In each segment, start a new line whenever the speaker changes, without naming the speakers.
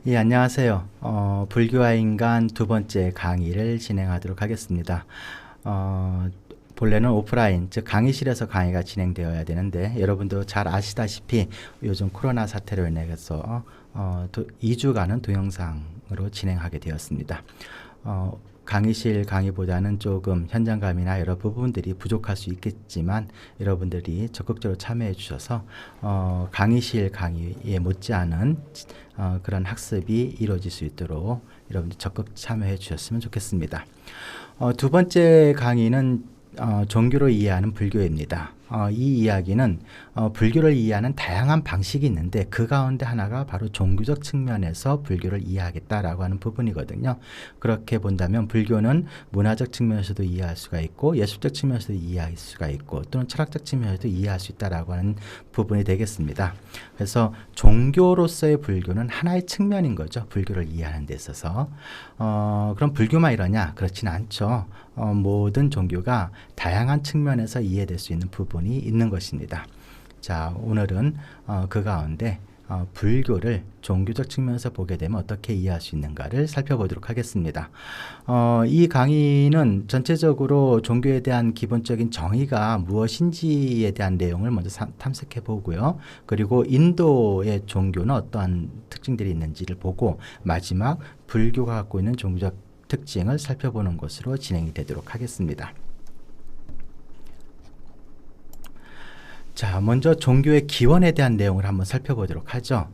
예, 안녕하세요. 불교와 인간 두 번째 강의를 진행하도록 하겠습니다. 어, 본래는 오프라인, 즉 강의실에서 강의가 진행되어야 되는데 여러분도 잘 아시다시피 요즘 코로나 사태로 인해서 2주간은 동영상으로 진행하게 되었습니다. 강의실 강의보다는 조금 현장감이나 여러 부분들이 부족할 수 있겠지만 여러분들이 적극적으로 참여해 주셔서 강의실 강의에 못지않은 그런 학습이 이루어질 수 있도록 여러분들 적극 참여해 주셨으면 좋겠습니다. 두 번째 강의는 종교로 이해하는 불교입니다. 이 이야기는 불교를 이해하는 다양한 방식이 있는데 그 가운데 하나가 바로 종교적 측면에서 불교를 이해하겠다라고 하는 부분이거든요. 그렇게 본다면 불교는 문화적 측면에서도 이해할 수가 있고 예술적 측면에서도 이해할 수가 있고 또는 철학적 측면에서도 이해할 수 있다라고 하는 부분이 되겠습니다. 그래서 종교로서의 불교는 하나의 측면인 거죠. 불교를 이해하는 데 있어서. 그럼 불교만 이러냐? 그렇지는 않죠. 모든 종교가 다양한 측면에서 이해될 수 있는 부분이 있는 것입니다. 자, 오늘은 그 가운데 불교를 종교적 측면에서 보게 되면 어떻게 이해할 수 있는가를 살펴보도록 하겠습니다. 이 강의는 전체적으로 종교에 대한 기본적인 정의가 무엇인지에 대한 내용을 먼저 탐색해 보고요. 그리고 인도의 종교는 어떠한 특징들이 있는지를 보고 마지막 불교가 갖고 있는 종교적 특징을 살펴보는 것으로 진행이 되도록 하겠습니다. 자, 먼저 종교의 기원에 대한 내용을 한번 살펴보도록 하죠.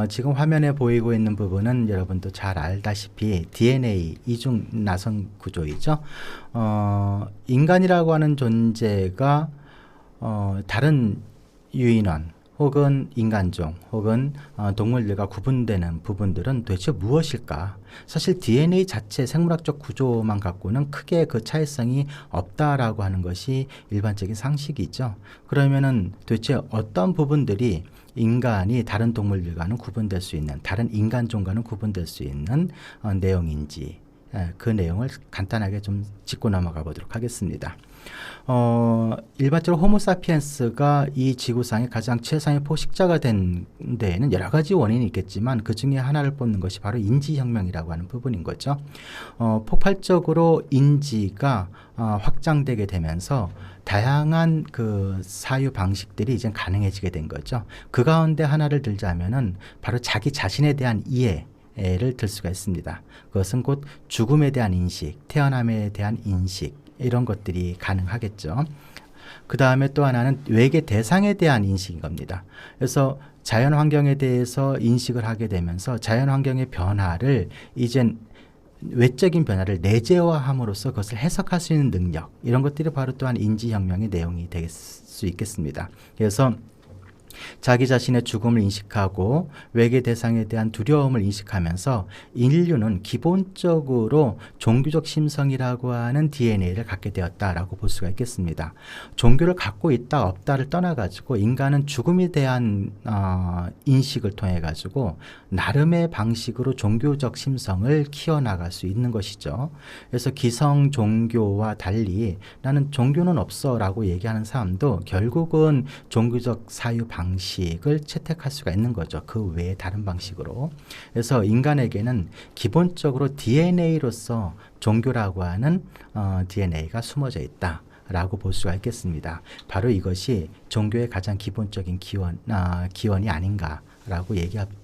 지금 화면에 보이고 있는 부분은 여러분도 잘 알다시피 DNA, 이중 나선 구조이죠. 인간이라고 하는 존재가 다른 유인원, 혹은 인간종, 혹은 동물들과 구분되는 부분들은 도대체 무엇일까? 사실 DNA 자체 생물학적 구조만 갖고는 크게 그 차이성이 없다라고 하는 것이 일반적인 상식이죠. 그러면은 도대체 어떤 부분들이 인간이 다른 동물들과는 구분될 수 있는, 다른 인간종과는 구분될 수 있는 내용인지 그 내용을 간단하게 좀 짚고 넘어가 보도록 하겠습니다. 일반적으로 호모사피엔스가 이 지구상의 가장 최상의 포식자가 된 데에는 여러 가지 원인이 있겠지만 그 중에 하나를 뽑는 것이 바로 인지혁명이라고 하는 부분인 거죠. 폭발적으로 인지가 확장되게 되면서 다양한 그 사유 방식들이 이제 가능해지게 된 거죠. 그 가운데 하나를 들자면은 바로 자기 자신에 대한 이해를 들 수가 있습니다. 그것은 곧 죽음에 대한 인식, 태어남에 대한 인식, 이런 것들이 가능하겠죠. 그 다음에 또 하나는 외계 대상에 대한 인식인 겁니다. 그래서 자연 환경에 대해서 인식을 하게 되면서 자연 환경의 변화를 이젠 외적인 변화를 내재화함으로써 그것을 해석할 수 있는 능력, 이런 것들이 바로 또한 인지혁명의 내용이 될 수 있겠습니다. 그래서 자기 자신의 죽음을 인식하고 외계 대상에 대한 두려움을 인식하면서 인류는 기본적으로 종교적 심성이라고 하는 DNA를 갖게 되었다라고 볼 수가 있겠습니다. 종교를 갖고 있다 없다를 떠나가지고 인간은 죽음에 대한 인식을 통해 가지고 나름의 방식으로 종교적 심성을 키워나갈 수 있는 것이죠. 그래서 기성 종교와 달리 나는 종교는 없어 라고 얘기하는 사람도 결국은 종교적 사유 방식을 채택할 수가 있는 거죠. 그 외에 다른 방식으로. 그래서 인간에게는 기본적으로 DNA로서 종교라고 하는 DNA가 숨어져 있다 라고 볼 수가 있겠습니다. 바로 이것이 종교의 가장 기본적인 기원이 아닌가라고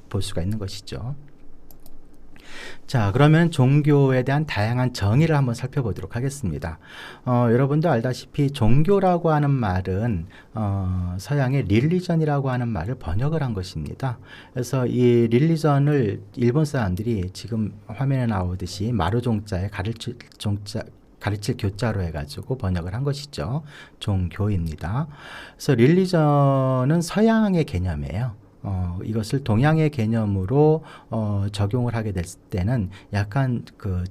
볼 수가 있는 것이죠. 자, 그러면 종교에 대한 다양한 정의를 한번 살펴보도록 하겠습니다. 여러분도 알다시피 종교라고 하는 말은 서양의 릴리전이라고 하는 말을 번역을 한 것입니다. 그래서 이 릴리전을 일본 사람들이 지금 화면에 나오듯이 마루종자에 가르칠 교자로 해가지고 번역을 한 것이죠. 종교입니다. 그래서 릴리전은 서양의 개념이에요. 이것을 동양의 개념으로 적용을 하게 될 때는 약간 그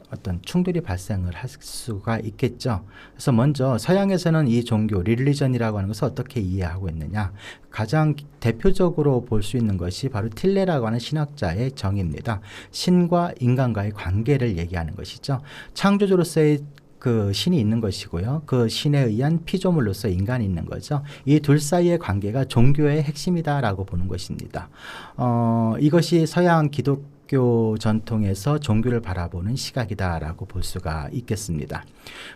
어떤 충돌이 발생을 할 수가 있겠죠. 그래서 먼저 서양에서는 이 종교, 릴리전이라고 하는 것을 어떻게 이해하고 있느냐. 가장 대표적으로 볼 수 있는 것이 바로 틸레라고 하는 신학자의 정의입니다. 신과 인간과의 관계를 얘기하는 것이죠. 창조주로서의 그 신이 있는 것이고요. 그 신에 의한 피조물로서 인간이 있는 거죠. 이 둘 사이의 관계가 종교의 핵심이다라고 보는 것입니다. 이것이 서양 기독교 전통에서 종교를 바라보는 시각이다라고 볼 수가 있겠습니다.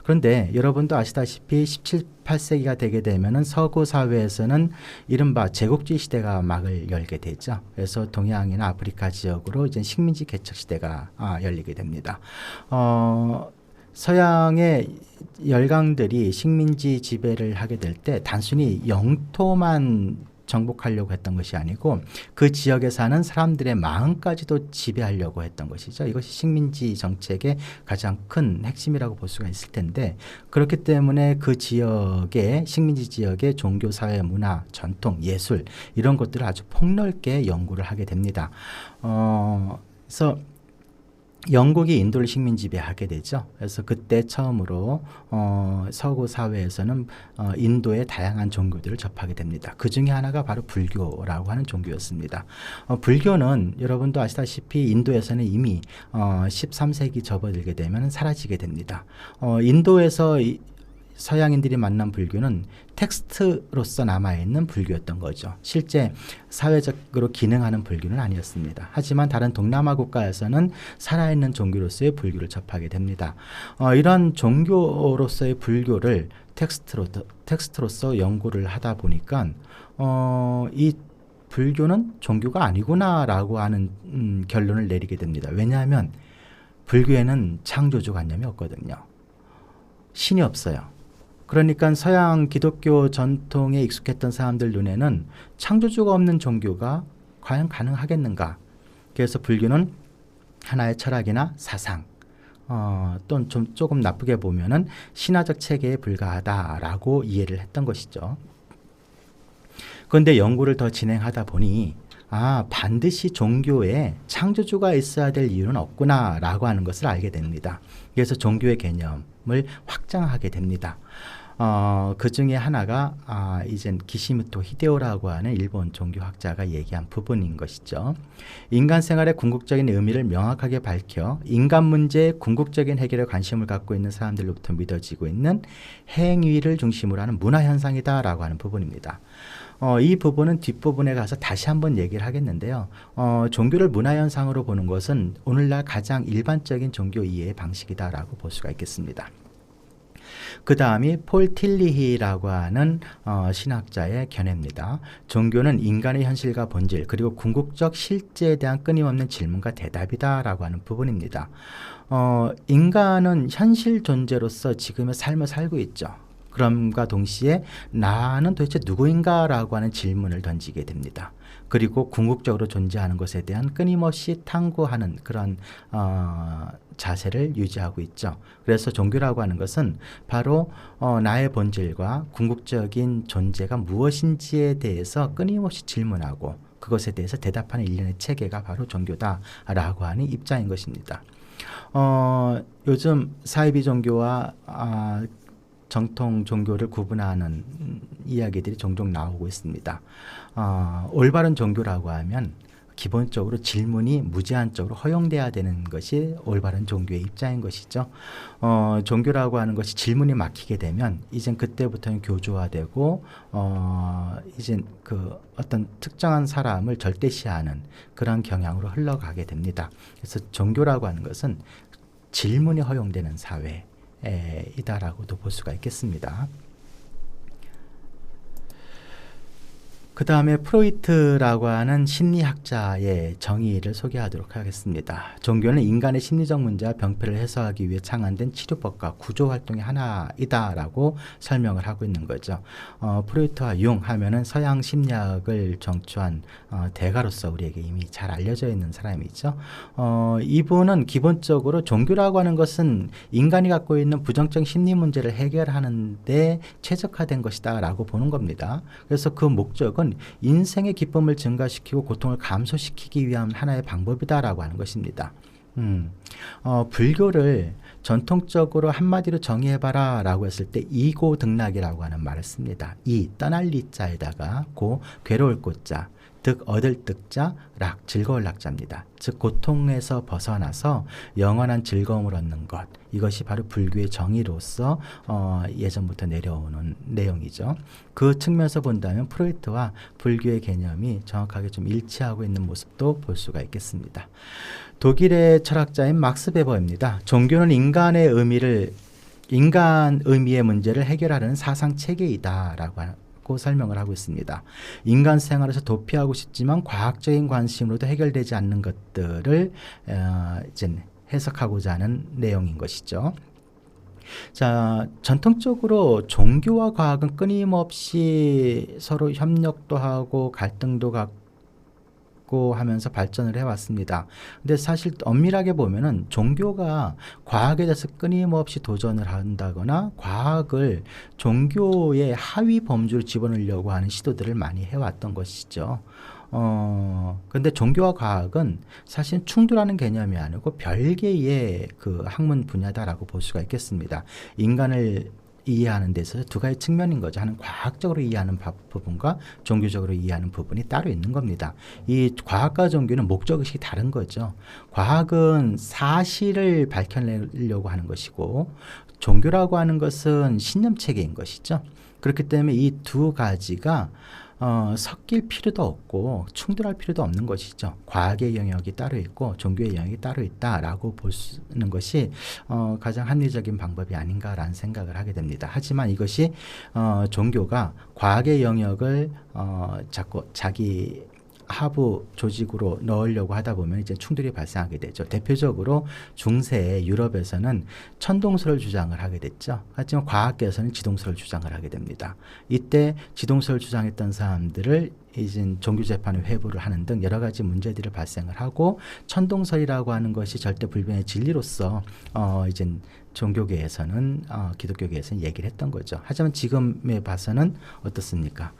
그런데 여러분도 아시다시피 17, 18세기가 되게 되면은 서구 사회에서는 이른바 제국주의 시대가 막을 열게 되죠. 그래서 동양이나 아프리카 지역으로 이제 식민지 개척 시대가 열리게 됩니다. 서양의 열강들이 식민지 지배를 하게 될 때 단순히 영토만 정복하려고 했던 것이 아니고 그 지역에 사는 사람들의 마음까지도 지배하려고 했던 것이죠. 이것이 식민지 정책의 가장 큰 핵심이라고 볼 수가 있을 텐데, 그렇기 때문에 그 지역의 식민지 지역의 종교, 사회, 문화, 전통, 예술 이런 것들을 아주 폭넓게 연구를 하게 됩니다. 그래서 영국이 인도를 식민 지배하게 되죠. 그래서 그때 처음으로 서구 사회에서는 인도의 다양한 종교들을 접하게 됩니다. 그 중에 하나가 바로 불교라고 하는 종교였습니다. 불교는 여러분도 아시다시피 인도에서는 이미 13세기 접어들게 되면 사라지게 됩니다. 인도에서 서양인들이 만난 불교는 텍스트로서 남아있는 불교였던 거죠. 실제 사회적으로 기능하는 불교는 아니었습니다. 하지만 다른 동남아 국가에서는 살아있는 종교로서의 불교를 접하게 됩니다. 이런 종교로서의 불교를 텍스트로서 연구를 하다 보니까 이 불교는 종교가 아니구나라고 하는 결론을 내리게 됩니다. 왜냐하면 불교에는 창조주관념이 없거든요. 신이 없어요. 그러니까 서양 기독교 전통에 익숙했던 사람들 눈에는 창조주가 없는 종교가 과연 가능하겠는가? 그래서 불교는 하나의 철학이나 사상, 또는 좀 조금 나쁘게 보면은 신화적 체계에 불과하다라고 이해를 했던 것이죠. 그런데 연구를 더 진행하다 보니 반드시 종교에 창조주가 있어야 될 이유는 없구나라고 하는 것을 알게 됩니다. 그래서 종교의 개념을 확장하게 됩니다. 그 중에 하나가 이젠 기시모토 히데오라고 하는 일본 종교학자가 얘기한 부분인 것이죠. 인간 생활의 궁극적인 의미를 명확하게 밝혀 인간 문제의 궁극적인 해결에 관심을 갖고 있는 사람들로부터 믿어지고 있는 행위를 중심으로 하는 문화현상이다라고 하는 부분입니다. 이 부분은 뒷부분에 가서 다시 한번 얘기를 하겠는데요. 종교를 문화현상으로 보는 것은 오늘날 가장 일반적인 종교 이해의 방식이다라고 볼 수가 있겠습니다. 그 다음이 폴 틸리히라고 하는 신학자의 견해입니다. 종교는 인간의 현실과 본질 그리고 궁극적 실제에 대한 끊임없는 질문과 대답이다라고 하는 부분입니다. 인간은 현실 존재로서 지금의 삶을 살고 있죠. 그럼과 동시에 나는 도대체 누구인가라고 하는 질문을 던지게 됩니다. 그리고 궁극적으로 존재하는 것에 대한 끊임없이 탐구하는 그런 자세를 유지하고 있죠. 그래서 종교라고 하는 것은 바로 나의 본질과 궁극적인 존재가 무엇인지에 대해서 끊임없이 질문하고 그것에 대해서 대답하는 일련의 체계가 바로 종교다라고 하는 입장인 것입니다. 요즘 사이비 종교와 정통 종교를 구분하는 이야기들이 종종 나오고 있습니다. 올바른 종교라고 하면 기본적으로 질문이 무제한적으로 허용돼야 되는 것이 올바른 종교의 입장인 것이죠. 종교라고 하는 것이 질문이 막히게 되면 이젠 그때부터는 교조화되고 이젠 그 어떤 특정한 사람을 절대시하는 그런 경향으로 흘러가게 됩니다. 그래서 종교라고 하는 것은 질문이 허용되는 사회 이다라고도 볼 수가 있겠습니다. 그 다음에 프로이트라고 하는 심리학자의 정의를 소개하도록 하겠습니다. 종교는 인간의 심리적 문제와 병폐를 해소하기 위해 창안된 치료법과 구조활동의 하나이다라고 설명을 하고 있는 거죠. 프로이트와 융 하면은 서양 심리학을 정추한 대가로서 우리에게 이미 잘 알려져 있는 사람이죠. 이분은 기본적으로 종교라고 하는 것은 인간이 갖고 있는 부정적 심리 문제를 해결하는 데 최적화된 것이다 라고 보는 겁니다. 그래서 그 목적은 인생의 기쁨을 증가시키고 고통을 감소시키기 위한 하나의 방법이다라고 하는 것입니다. 불교를 전통적으로 한마디로 정의해봐라 라고 했을 때 이고등락이라고 하는 말을 씁니다. 이 떠날 이자에다가 고 괴로울 고자 득 얻을 득자 락 즐거울 락자입니다. 즉 고통에서 벗어나서 영원한 즐거움을 얻는 것, 이것이 바로 불교의 정의로서 예전부터 내려오는 내용이죠. 그 측면에서 본다면 프로이트와 불교의 개념이 정확하게 좀 일치하고 있는 모습도 볼 수가 있겠습니다. 독일의 철학자인 막스 베버입니다. 종교는 인간 의미의 문제를 해결하려는 사상 체계이다라고 설명을 하고 있습니다. 인간 생활에서 도피하고 싶지만 과학적인 관심으로도 해결되지 않는 것들을 이제 해석하고자 하는 내용인 것이죠. 자, 전통적으로 종교와 과학은 끊임없이 서로 협력도 하고 갈등도 갖고 하면서 발전을 해왔습니다. 근데 사실 엄밀하게 보면은 종교가 과학에 대해서 끊임없이 도전을 한다거나 과학을 종교의 하위 범주로 집어넣으려고 하는 시도들을 많이 해왔던 것이죠. 근데 종교와 과학은 사실 충돌하는 개념이 아니고 별개의 그 학문 분야다라고 볼 수가 있겠습니다. 인간을 이해하는 데 있어서 두 가지 측면인 거죠. 하나는 과학적으로 이해하는 부분과 종교적으로 이해하는 부분이 따로 있는 겁니다. 이 과학과 종교는 목적의식이 다른 거죠. 과학은 사실을 밝혀내려고 하는 것이고 종교라고 하는 것은 신념체계인 것이죠. 그렇기 때문에 이 두 가지가 섞일 필요도 없고 충돌할 필요도 없는 것이죠. 과학의 영역이 따로 있고 종교의 영역이 따로 있다라고 보는 것이 가장 합리적인 방법이 아닌가라는 생각을 하게 됩니다. 하지만 이것이 종교가 과학의 영역을 자꾸 자기 하부 조직으로 넣으려고 하다 보면 이제 충돌이 발생하게 되죠. 대표적으로 중세 유럽에서는 천동설을 주장을 하게 됐죠. 하지만 과학계에서는 지동설을 주장을 하게 됩니다. 이때 지동설을 주장했던 사람들을 이제 종교재판에 회부를 하는 등 여러 가지 문제들이 발생을 하고 천동설이라고 하는 것이 절대 불변의 진리로서 이제 종교계에서는 기독교계에서는 얘기를 했던 거죠. 하지만 지금에 봐서는 어떻습니까?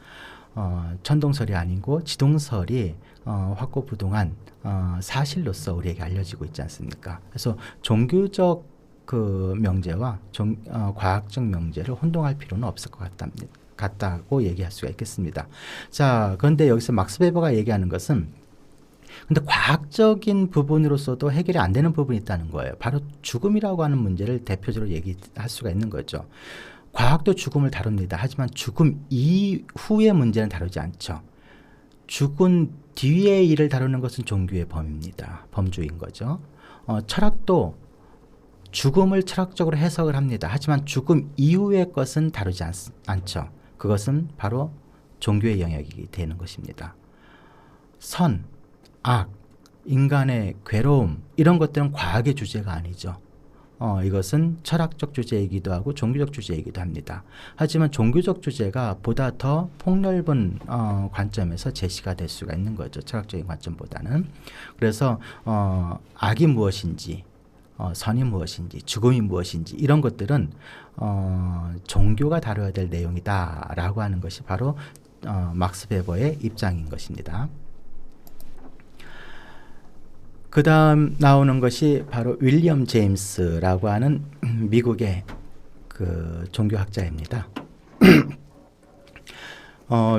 천동설이 아니고 지동설이 확고부동한 사실로서 우리에게 알려지고 있지 않습니까? 그래서 종교적 그 명제와 과학적 명제를 혼동할 필요는 없을 것 같다고 얘기할 수가 있겠습니다. 자, 그런데 여기서 막스 베버가 얘기하는 것은 근데 과학적인 부분으로서도 해결이 안 되는 부분이 있다는 거예요. 바로 죽음이라고 하는 문제를 대표적으로 얘기할 수가 있는 거죠. 과학도 죽음을 다룹니다. 하지만 죽음 이후의 문제는 다루지 않죠. 죽은 뒤의 일을 다루는 것은 종교의 범입니다. 범주인 거죠. 철학도 죽음을 철학적으로 해석을 합니다. 하지만 죽음 이후의 것은 다루지 않죠. 그것은 바로 종교의 영역이 되는 것입니다. 선, 악, 인간의 괴로움 이런 것들은 과학의 주제가 아니죠. 이것은 철학적 주제이기도 하고 종교적 주제이기도 합니다. 하지만 종교적 주제가 보다 더 폭넓은 관점에서 제시가 될 수가 있는 거죠. 철학적인 관점보다는. 그래서 악이 무엇인지 선이 무엇인지 죽음이 무엇인지 이런 것들은 종교가 다뤄야 될 내용이다라고 하는 것이 바로 막스 베버의 입장인 것입니다. 그 다음 나오는 것이 바로 윌리엄 제임스라고 하는 미국의 그 종교학자입니다.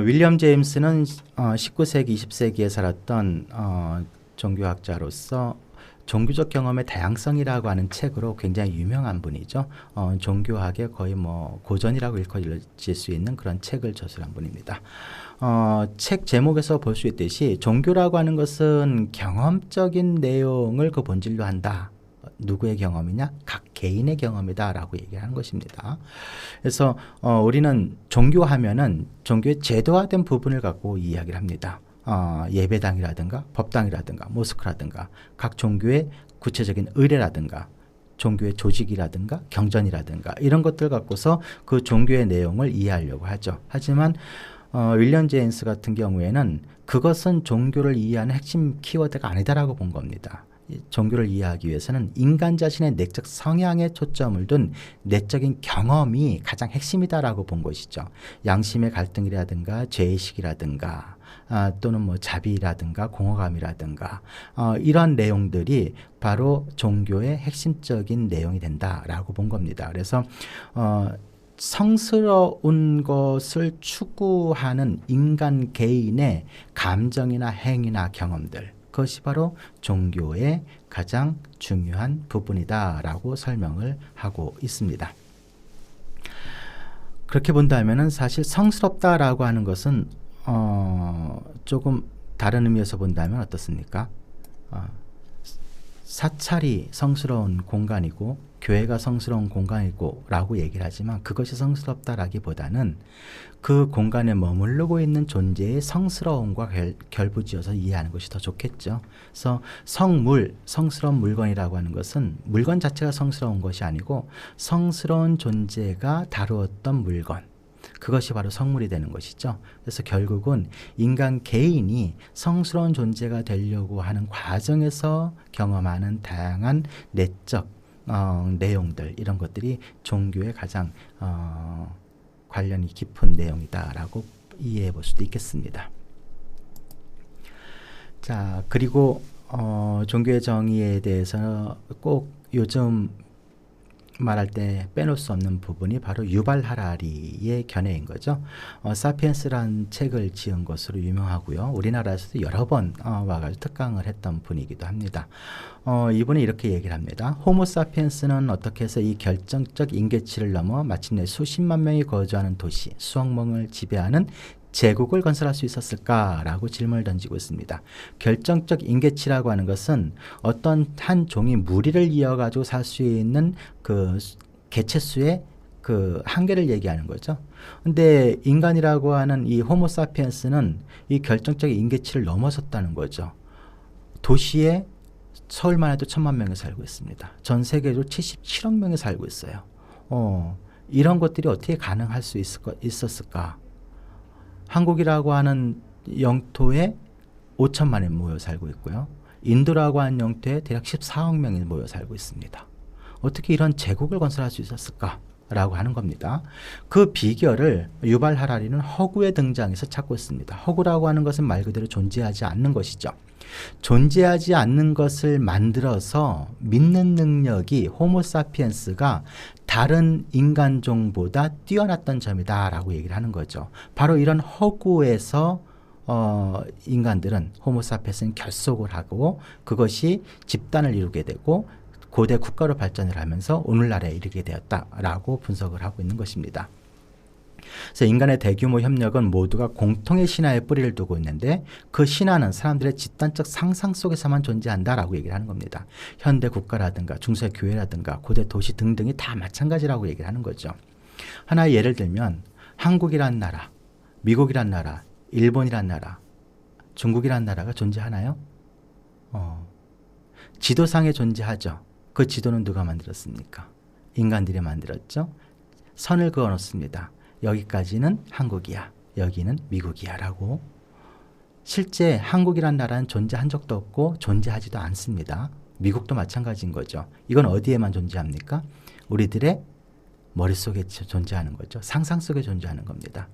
윌리엄 제임스는 19세기, 20세기에 살았던 종교학자로서 종교적 경험의 다양성이라고 하는 책으로 굉장히 유명한 분이죠. 종교학의 거의 뭐 고전이라고 일컬어질 수 있는 그런 책을 저술한 분입니다. 책 제목에서 볼 수 있듯이 종교라고 하는 것은 경험적인 내용을 그 본질로 한다. 누구의 경험이냐? 각 개인의 경험이다라고 얘기하는 것입니다. 그래서 우리는 종교하면은 종교의 제도화된 부분을 갖고 이야기를 합니다. 예배당이라든가 법당이라든가 모스크라든가 각 종교의 구체적인 의례라든가 종교의 조직이라든가 경전이라든가 이런 것들 갖고서 그 종교의 내용을 이해하려고 하죠. 하지만 윌리엄 제임스 같은 경우에는 그것은 종교를 이해하는 핵심 키워드가 아니다라고 본 겁니다. 종교를 이해하기 위해서는 인간 자신의 내적 성향에 초점을 둔 내적인 경험이 가장 핵심이다라고 본 것이죠. 양심의 갈등이라든가 죄의식이라든가 또는 뭐 자비라든가 공허감이라든가 이런 내용들이 바로 종교의 핵심적인 내용이 된다라고 본 겁니다. 그래서 성스러운 것을 추구하는 인간 개인의 감정이나 행위나 경험들, 그것이 바로 종교의 가장 중요한 부분이다라고 설명을 하고 있습니다. 그렇게 본다면은 사실 성스럽다라고 하는 것은 조금 다른 의미에서 본다면 어떻습니까? 사찰이 성스러운 공간이고 교회가 성스러운 공간이고 라고 얘기를 하지만 그것이 성스럽다라기보다는 그 공간에 머무르고 있는 존재의 성스러움과 결부지어서 이해하는 것이 더 좋겠죠. 그래서 성물, 성스러운 물건이라고 하는 것은 물건 자체가 성스러운 것이 아니고 성스러운 존재가 다루었던 물건, 그것이 바로 성물이 되는 것이죠. 그래서 결국은 인간 개인이 성스러운 존재가 되려고 하는 과정에서 경험하는 다양한 내적 내용들, 이런 것들이 종교의 가장 관련이 깊은 내용이다라고 이해해 볼 수도 있겠습니다. 자, 그리고 종교의 정의에 대해서 꼭 요즘 말할 때 빼놓을 수 없는 부분이 바로 유발 하라리의 견해인 거죠. 사피엔스라는 책을 지은 것으로 유명하고요. 우리나라에서도 여러 번 와가지고 특강을 했던 분이기도 합니다. 이분이 이렇게 얘기를 합니다. 호모 사피엔스는 어떻게 해서 이 결정적 인계치를 넘어 마침내 수십만 명이 거주하는 도시, 수억 명을 지배하는 제국을 건설할 수 있었을까라고 질문을 던지고 있습니다. 결정적 인계치라고 하는 것은 어떤 한 종이 무리를 이어가지고 살 수 있는 그 개체수의 그 한계를 얘기하는 거죠. 근데 인간이라고 하는 이 호모 사피엔스는 이 결정적 인계치를 넘어섰다는 거죠. 도시에 서울만 해도 1,000만 명이 살고 있습니다. 전 세계로 77억 명이 살고 있어요. 이런 것들이 어떻게 가능할 수 있었을까? 한국이라고 하는 영토에 5천만이 모여 살고 있고요. 인도라고 하는 영토에 대략 14억 명이 모여 살고 있습니다. 어떻게 이런 제국을 건설할 수 있었을까라고 하는 겁니다. 그 비결을 유발 하라리는 허구의 등장에서 찾고 있습니다. 허구라고 하는 것은 말 그대로 존재하지 않는 것이죠. 존재하지 않는 것을 만들어서 믿는 능력이 호모사피엔스가 다른 인간종보다 뛰어났던 점이다 라고 얘기를 하는 거죠. 바로 이런 허구에서 인간들은 호모사피엔스는 결속을 하고 그것이 집단을 이루게 되고 고대 국가로 발전을 하면서 오늘날에 이르게 되었다라고 분석을 하고 있는 것입니다. 그래서 인간의 대규모 협력은 모두가 공통의 신화에 뿌리를 두고 있는데 그 신화는 사람들의 집단적 상상 속에서만 존재한다라고 얘기를 하는 겁니다. 현대 국가라든가 중세 교회라든가 고대 도시 등등이 다 마찬가지라고 얘기를 하는 거죠. 하나의 예를 들면 한국이란 나라, 미국이란 나라, 일본이란 나라, 중국이란 나라가 존재하나요? 지도상에 존재하죠. 그 지도는 누가 만들었습니까? 인간들이 만들었죠. 선을 그어 놓습니다. 여기까지는 한국이야, 여기는 미국이야 라고. 실제 한국이란 나라는 존재한 적도 없고 존재하지도 않습니다. 미국도 마찬가지인 거죠. 이건 어디에만 존재합니까? 우리들의 머릿속에 존재하는 거죠. 상상 속에 존재하는 겁니다.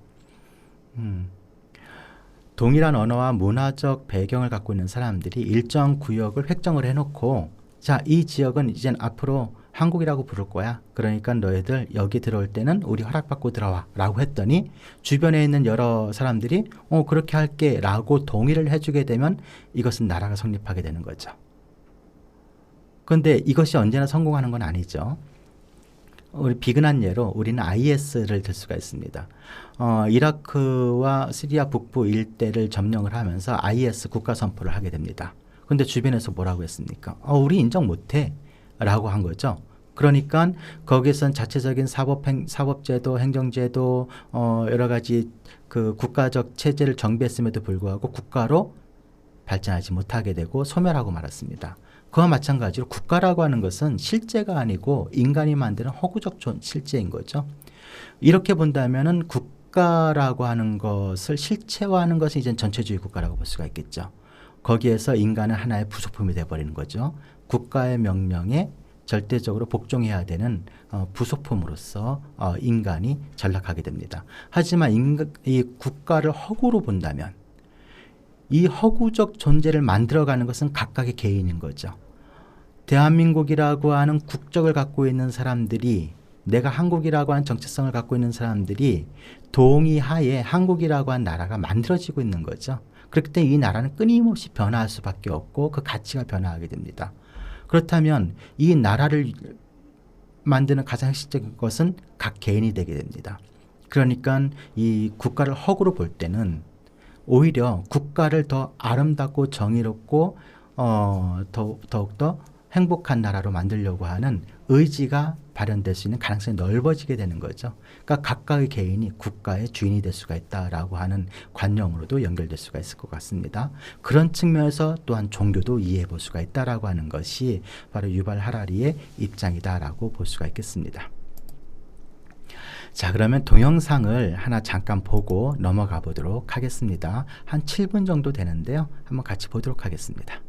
동일한 언어와 문화적 배경을 갖고 있는 사람들이 일정 구역을 획정을 해놓고, 자, 이 지역은 이젠 앞으로 한국이라고 부를 거야. 그러니까 너희들 여기 들어올 때는 우리 허락받고 들어와 라고 했더니 주변에 있는 여러 사람들이 그렇게 할게 라고 동의를 해주게 되면 이것은 나라가 성립하게 되는 거죠. 그런데 이것이 언제나 성공하는 건 아니죠. 우리 비근한 예로 우리는 IS를 들 수가 있습니다. 이라크와 시리아 북부 일대를 점령을 하면서 IS 국가 선포를 하게 됩니다. 그런데 주변에서 뭐라고 했습니까? 우리 인정 못해 라고 한 거죠. 그러니까 거기에선 자체적인 사법제도, 행정제도, 여러 가지 그 국가적 체제를 정비했음에도 불구하고 국가로 발전하지 못하게 되고 소멸하고 말았습니다. 그와 마찬가지로 국가라고 하는 것은 실제가 아니고 인간이 만드는 허구적 실제인 거죠. 이렇게 본다면은 국가라고 하는 것을 실체화하는 것은 이제 전체주의 국가라고 볼 수가 있겠죠. 거기에서 인간은 하나의 부속품이 되어버리는 거죠. 국가의 명령에 절대적으로 복종해야 되는 부속품으로서 인간이 전락하게 됩니다. 하지만 이 국가를 허구로 본다면 이 허구적 존재를 만들어가는 것은 각각의 개인인 거죠. 대한민국이라고 하는 국적을 갖고 있는 사람들이 내가 한국이라고 하는 정체성을 갖고 있는 사람들이 동의하에 한국이라고 하는 나라가 만들어지고 있는 거죠. 그렇기 때문에 이 나라는 끊임없이 변화할 수밖에 없고 그 가치가 변화하게 됩니다. 그렇다면 이 나라를 만드는 가장 핵심적인 것은 각 개인이 되게 됩니다. 그러니까 이 국가를 허구로 볼 때는 오히려 국가를 더 아름답고 정의롭고 더욱더 행복한 나라로 만들려고 하는 의지가 발현될 수 있는 가능성이 넓어지게 되는 거죠. 그러니까 각각의 개인이 국가의 주인이 될 수가 있다라고 하는 관념으로도 연결될 수가 있을 것 같습니다. 그런 측면에서 또한 종교도 이해해 볼 수가 있다라고 하는 것이 바로 유발 하라리의 입장이다라고 볼 수가 있겠습니다. 자, 그러면 동영상을 하나 잠깐 보고 넘어가 보도록 하겠습니다. 한 7분 정도 되는데요. 한번 같이 보도록 하겠습니다.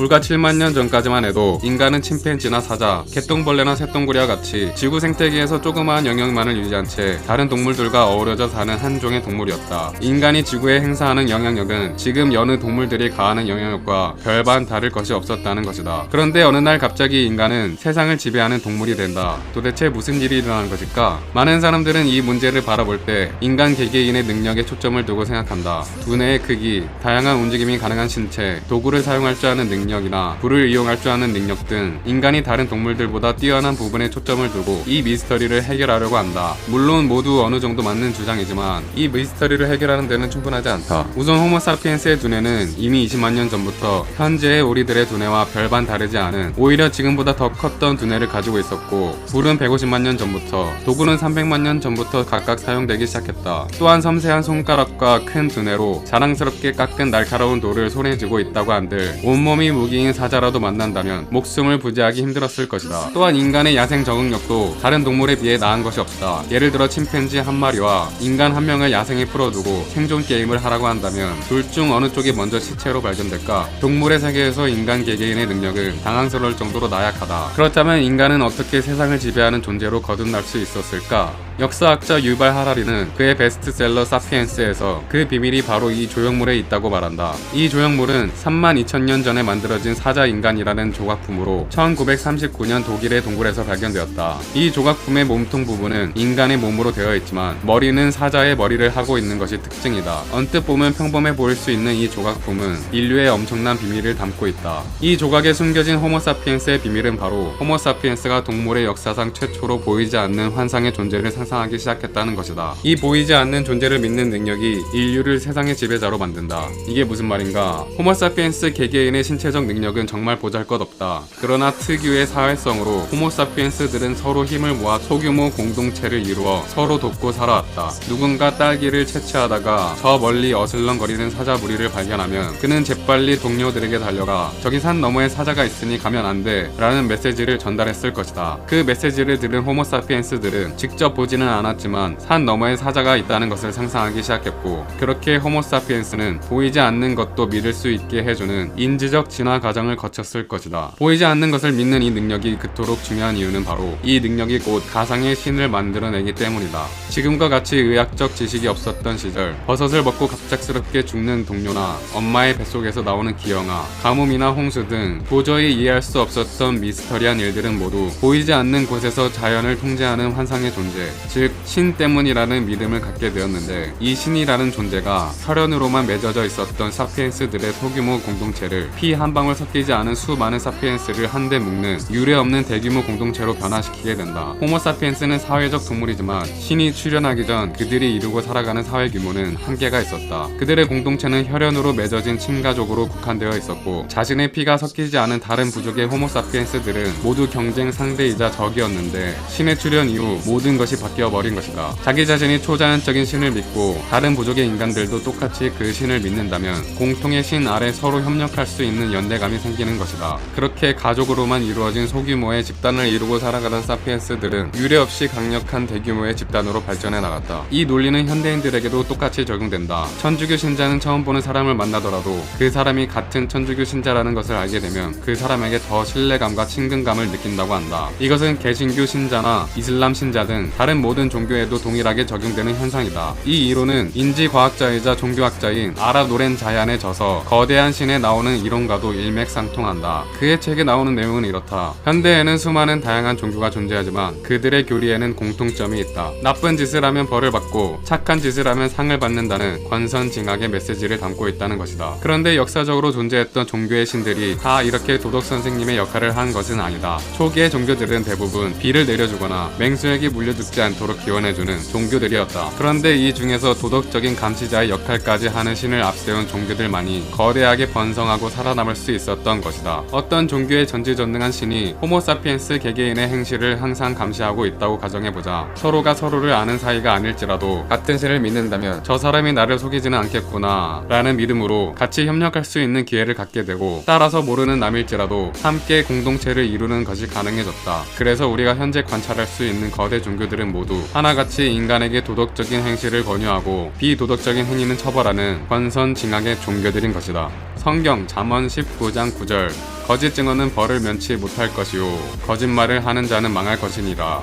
불과 7만 년 전까지만 해도 인간은 침팬지나 사자, 개똥벌레나 새똥구리와 같이 지구 생태계에서 조그마한 영역만을 유지한 채 다른 동물들과 어우러져 사는 한 종의 동물이었다. 인간이 지구에 행사하는 영향력은 지금 여느 동물들이 가하는 영향력과 별반 다를 것이 없었다는 것이다. 그런데 어느 날 갑자기 인간은 세상을 지배하는 동물이 된다. 도대체 무슨 일이 일어나는 것일까? 많은 사람들은 이 문제를 바라볼 때 인간 개개인의 능력에 초점을 두고 생각한다. 두뇌의 크기, 다양한 움직임이 가능한 신체, 도구를 사용할 줄 아는 능력, 이나 불을 이용할 줄 아는 능력 등 인간이 다른 동물들보다 뛰어난 부분에 초점을 두고 이 미스터리를 해결하려고 한다. 물론 모두 어느 정도 맞는 주장이지만 이 미스터리를 해결하는 데는 충분하지 않다. 우선 호모사피엔스의 두뇌는 이미 20만 년 전부터 현재의 우리들의 두뇌와 별반 다르지 않은 오히려 지금보다 더 컸던 두뇌를 가지고 있었고, 불은 150만 년 전부터, 도구는 300만 년 전부터 각각 사용되기 시작했다. 또한 섬세한 손가락과 큰 두뇌로 자랑스럽게 깎은 날카로운 돌을 손에 쥐고 있다고 한들 온몸이 무기인 사자라도 만난다면 목숨을 부지하기 힘들었을 것이다. 또한 인간의 야생 적응력도 다른 동물에 비해 나은 것이 없다. 예를 들어 침팬지 한 마리와 인간 한 명을 야생에 풀어두고 생존 게임을 하라고 한다면 둘 중 어느 쪽이 먼저 시체로 발견될까? 동물의 세계에서 인간 개개인의 능력은 당황스러울 정도로 나약하다. 그렇다면 인간은 어떻게 세상을 지배하는 존재로 거듭날 수 있었을까? 역사학자 유발 하라리는 그의 베스트셀러 사피엔스에서 그 비밀이 바로 이 조형물에 있다고 말한다. 이 조형물은 32,000년 전에 만들어진 사자인간이라는 조각품으로 1939년 독일의 동굴에서 발견되었다. 이 조각품의 몸통 부분은 인간의 몸으로 되어 있지만 머리는 사자의 머리를 하고 있는 것이 특징이다. 언뜻 보면 평범해 보일 수 있는 이 조각품은 인류의 엄청난 비밀을 담고 있다. 이 조각에 숨겨진 호모사피엔스의 비밀은 바로 호모사피엔스가 동물의 역사상 최초로 보이지 않는 환상의 존재를 상상하기 시작했다는 것이다. 이 보이지 않는 존재를 믿는 능력이 인류를 세상의 지배자로 만든다. 이게 무슨 말인가? 호모사피엔스 개개인의 신체적 능력은 정말 보잘것없다. 그러나 특유의 사회성으로 호모사피엔스들은 서로 힘을 모아 소규모 공동체를 이루어 서로 돕고 살아왔다. 누군가 딸기를 채취하다가 저 멀리 어슬렁거리는 사자 무리를 발견하면 그는 재빨리 동료들에게 달려가 저기 산 너머에 사자가 있으니 가면 안 돼 라는 메시지를 전달했을 것이다. 그 메시지를 들은 호모사피엔스들은 직접 보지는 않았지만 산 너머에 사자가 있다는 것을 상상하기 시작했고, 그렇게 호모사피엔스는 보이지 않는 것도 믿을 수 있게 해주는 인지적 진화 과정을 거쳤을 것이다. 보이지 않는 것을 믿는 이 능력이 그토록 중요한 이유는 바로 이 능력이 곧 가상의 신을 만들어내기 때문이다. 지금과 같이 의학적 지식이 없었던 시절, 버섯을 먹고 갑작스럽게 죽는 동료나 엄마의 뱃속에서 나오는 기형아, 가뭄이나 홍수 등 도저히 이해할 수 없었던 미스터리한 일들은 모두 보이지 않는 곳에서 자연을 통제하는 환상의 존재, 즉 신 때문이라는 믿음을 갖게 되었는데, 이 신이라는 존재가 혈연으로만 맺어져 있었던 사피엔스들의 소규모 공동체를 피 한 방울 섞이지 않은 수많은 사피엔스를 한데 묶는 유례없는 대규모 공동체로 변화시키게 된다. 호모사피엔스는 사회적 동물이지만 신이 출현하기 전 그들이 이루고 살아가는 사회 규모는 한계가 있었다. 그들의 공동체는 혈연으로 맺어진 친가족으로 국한되어 있었고, 자신의 피가 섞이지 않은 다른 부족의 호모사피엔스들은 모두 경쟁 상대이자 적이었는데, 신의 출현 이후 모든 것이 바뀌게 바뀌어버린 것이다. 자기 자신이 초자연적인 신을 믿고 다른 부족의 인간들도 똑같이 그 신을 믿는다면 공통의 신 아래 서로 협력할 수 있는 연대감이 생기는 것이다. 그렇게 가족으로만 이루어진 소규모의 집단을 이루고 살아가던 사피엔스들은 유례없이 강력한 대규모의 집단으로 발전해 나갔다. 이 논리는 현대인들에게도 똑같이 적용된다. 천주교 신자는 처음 보는 사람을 만나더라도 그 사람이 같은 천주교 신자라는 것을 알게 되면 그 사람에게 더 신뢰감과 친근감을 느낀다고 한다. 이것은 개신교 신자나 이슬람 신자 등 다른 모든 종교에도 동일하게 적용되는 현상이다. 이 이론은 인지과학자이자 종교학자인 아랍 노렌 자얀의 저서 거대한 신에 나오는 이론과도 일맥상통한다. 그의 책에 나오는 내용은 이렇다. 현대에는 수많은 다양한 종교가 존재하지만 그들의 교리에는 공통점이 있다. 나쁜 짓을 하면 벌을 받고 착한 짓을 하면 상을 받는다는 권선징악의 메시지를 담고 있다는 것이다. 그런데 역사적으로 존재했던 종교의 신들이 다 이렇게 도덕 선생님의 역할을 한 것은 아니다. 초기의 종교들은 대부분 비를 내려주거나 맹수에게 물려 죽지 않도록 기원해주는 종교들이었다. 그런데 이 중에서 도덕적인 감시자의 역할까지 하는 신을 앞세운 종교들만이 거대하게 번성하고 살아남을 수 있었던 것이다. 어떤 종교의 전지전능한 신이 호모사피엔스 개개인의 행실을 항상 감시하고 있다고 가정해보자. 서로가 서로를 아는 사이가 아닐지라도 같은 신을 믿는다면 저 사람이 나를 속이지는 않겠구나 라는 믿음으로 같이 협력할 수 있는 기회를 갖게 되고, 따라서 모르는 남일지라도 함께 공동체를 이루는 것이 가능해졌다. 그래서 우리가 현재 관찰할 수 있는 거대 종교들은 모두 하나같이 인간에게 도덕적인 행실을 권유하고 비도덕적인 행위는 처벌하는 권선징악의 종교들인 것이다. 성경 잠언 19장 9절 거짓 증언은 벌을 면치 못할 것이요 거짓말을 하는 자는 망할 것이니라.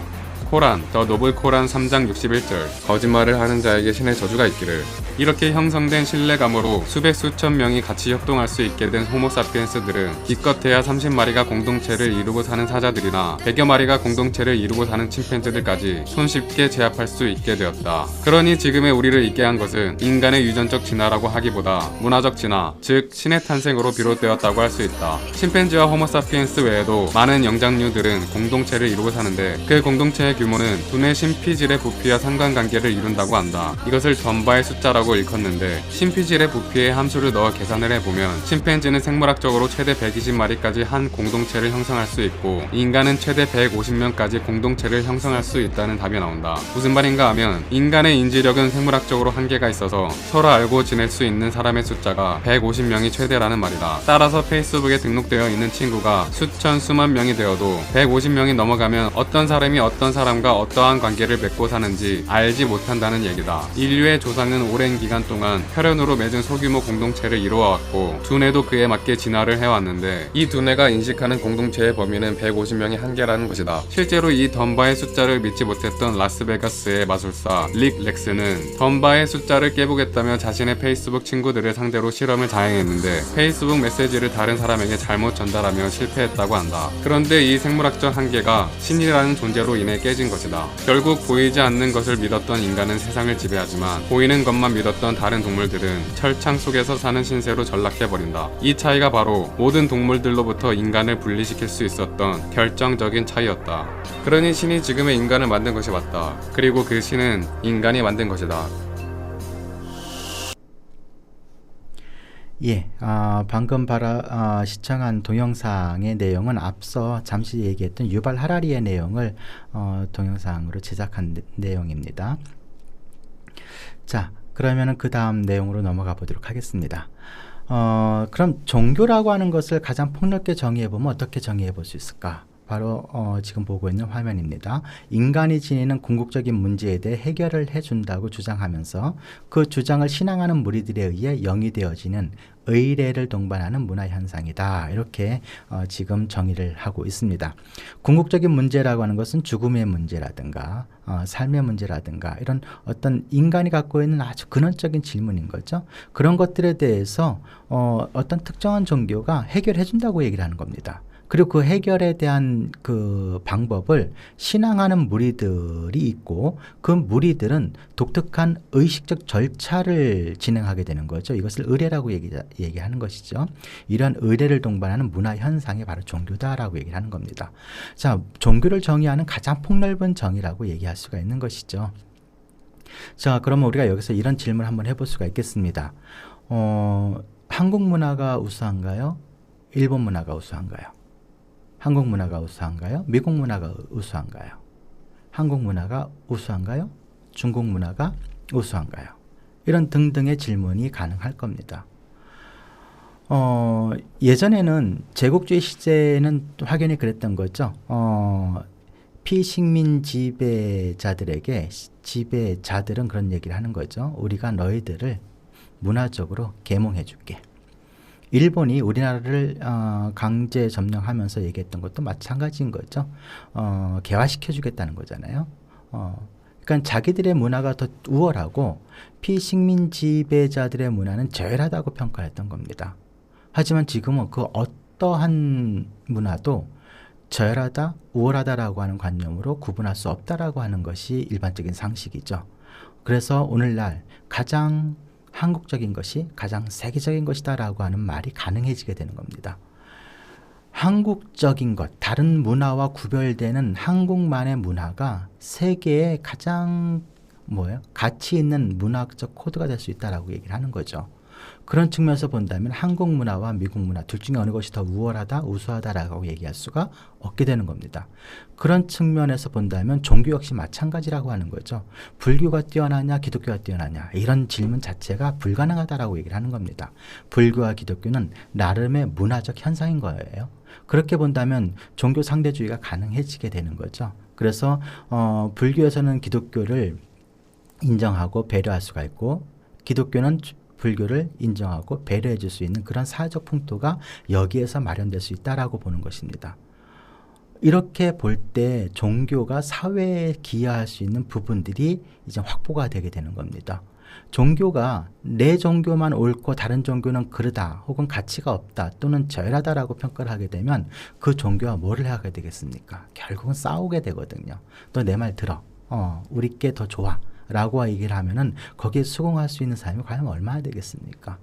코란 더 노블 코란 3장 61절 거짓말을 하는 자에게 신의 저주가 있기를. 이렇게 형성된 신뢰감으로 수백 수천 명이 같이 협동할 수 있게 된 호모사피엔스들은 기껏해야 30마리가 공동체를 이루고 사는 사자들이나 100여 마리가 공동체를 이루고 사는 침팬지들까지 손쉽게 제압할 수 있게 되었다. 그러니 지금의 우리를 있게 한 것은 인간의 유전적 진화라고 하기보다 문화적 진화, 즉 신의 탄생으로 비롯되었다고 할 수 있다. 침팬지와 호모사피엔스 외에도 많은 영장류들은 공동체를 이루고 사는데 그 공동체의 규모는 두뇌 심피질의 부피와 상관관계를 이룬다고 한다. 이것을 덤바의 숫자라고 일컫는데, 심피질의 부피에 함수를 넣어 계산을 해보면 침팬지는 생물학적으로 최대 120마리까지 한 공동체를 형성할 수 있고 인간은 최대 150명까지 공동체를 형성할 수 있다는 답이 나온다. 무슨 말인가 하면 인간의 인지력은 생물학적으로 한계가 있어서 서로 알고 지낼 수 있는 사람의 숫자가 150명이 최대라는 말이다. 따라서 페이스북에 등록되어 있는 친구가 수천 수만 명이 되어도 150명이 넘어가면 어떤 사람이 어떤 사람과 어떠한 관계를 맺고 사는지 알지 못한다는 얘기다. 인류의 조상은 오랜 기간 동안 혈연으로 맺은 소규모 공동체를 이루어왔고 두뇌도 그에 맞게 진화를 해왔는데, 이 두뇌가 인식하는 공동체의 범위는 150명이 한계라는 것이다. 실제로 이 덤바의 숫자를 믿지 못했던 라스베가스의 마술사 릭 렉스는 덤바의 숫자를 깨보겠다며 자신의 페이스북 친구들을 상대로 실험을 자행했는데 페이스북 메시지를 다른 사람에게 잘못 전달하며 실패했다고 한다. 그런데 이 생물학적 한계가 신이라는 존재로 인해 깨진 것이다. 결국 보이지 않는 것을 믿었던 인간은 세상을 지배하지만 보이는 것만 믿었던 다른 동물들은 철창 속에서 사는 신세로 전락해버린다. 이 차이가 바로 모든 동물들로부터 인간을 분리시킬 수 있었던 결정적인 차이였다. 그러니 신이 지금의 인간을 만든 것이 맞다. 그리고 그 신은 인간이 만든 것이다.
예, 방금 시청한 동영상의 내용은 앞서 잠시 얘기했던 유발 하라리의 내용을 동영상으로 제작한 내용입니다. 자, 그러면은 그 다음 내용으로 넘어가 보도록 하겠습니다. 그럼 종교라고 하는 것을 가장 폭넓게 정의해보면 어떻게 정의해 볼 수 있을까? 바로 지금 보고 있는 화면입니다. 인간이 지니는 궁극적인 문제에 대해 해결을 해준다고 주장하면서 그 주장을 신앙하는 무리들에 의해 영위되어지는 의례를 동반하는 문화현상이다. 이렇게 지금 정의를 하고 있습니다. 궁극적인 문제라고 하는 것은 죽음의 문제라든가 삶의 문제라든가 이런 어떤 인간이 갖고 있는 아주 근원적인 질문인 거죠. 그런 것들에 대해서 어떤 특정한 종교가 해결해 준다고 얘기를 하는 겁니다. 그리고 그 해결에 대한 그 방법을 신앙하는 무리들이 있고, 그 무리들은 독특한 의식적 절차를 진행하게 되는 거죠. 이것을 의례라고 얘기하는 것이죠. 이러한 의례를 동반하는 문화 현상이 바로 종교다라고 얘기를 하는 겁니다. 자, 종교를 정의하는 가장 폭넓은 정의라고 얘기할 수가 있는 것이죠. 자, 그러면 우리가 여기서 이런 질문을 한번 해볼 수가 있겠습니다. 한국 문화가 우수한가요? 일본 문화가 우수한가요? 한국 문화가 우수한가요? 미국 문화가 우수한가요? 한국 문화가 우수한가요? 중국 문화가 우수한가요? 이런 등등의 질문이 가능할 겁니다. 예전에는 제국주의 시대는 확연히 그랬던 거죠. 피식민 지배자들에게 지배자들은 그런 얘기를 하는 거죠. 우리가 너희들을 문화적으로 계몽해 줄게. 일본이 우리나라를 강제 점령하면서 얘기했던 것도 마찬가지인 거죠. 개화시켜 주겠다는 거잖아요. 그러니까 자기들의 문화가 더 우월하고 피식민 지배자들의 문화는 저열하다고 평가했던 겁니다. 하지만 지금은 그 어떠한 문화도 저열하다, 우월하다라고 하는 관념으로 구분할 수 없다라고 하는 것이 일반적인 상식이죠. 그래서 오늘날 가장 한국적인 것이 가장 세계적인 것이다라고 하는 말이 가능해지게 되는 겁니다. 한국적인 것, 다른 문화와 구별되는 한국만의 문화가 세계의 가장 가치 있는 문화적 코드가 될 수 있다라고 얘기를 하는 거죠. 그런 측면에서 본다면 한국 문화와 미국 문화 둘 중에 어느 것이 더 우월하다, 우수하다라고 얘기할 수가 없게 되는 겁니다. 그런 측면에서 본다면 종교 역시 마찬가지라고 하는 거죠. 불교가 뛰어나냐, 기독교가 뛰어나냐 이런 질문 자체가 불가능하다라고 얘기를 하는 겁니다. 불교와 기독교는 나름의 문화적 현상인 거예요. 그렇게 본다면 종교 상대주의가 가능해지게 되는 거죠. 그래서 불교에서는 기독교를 인정하고 배려할 수가 있고 기독교는 불교를 인정하고 배려해 줄 수 있는 그런 사회적 풍토가 여기에서 마련될 수 있다라고 보는 것입니다. 이렇게 볼 때 종교가 사회에 기여할 수 있는 부분들이 이제 확보가 되게 되는 겁니다. 종교가 내 종교만 옳고 다른 종교는 그르다 혹은 가치가 없다 또는 저열하다라고 평가를 하게 되면 그 종교와 뭐를 하게 되겠습니까? 결국은 싸우게 되거든요. 너 내 말 들어. 우리께 더 좋아. 라고 얘기를 하면은 거기에 수긍할 수 있는 사람이 과연 얼마나 되겠습니까?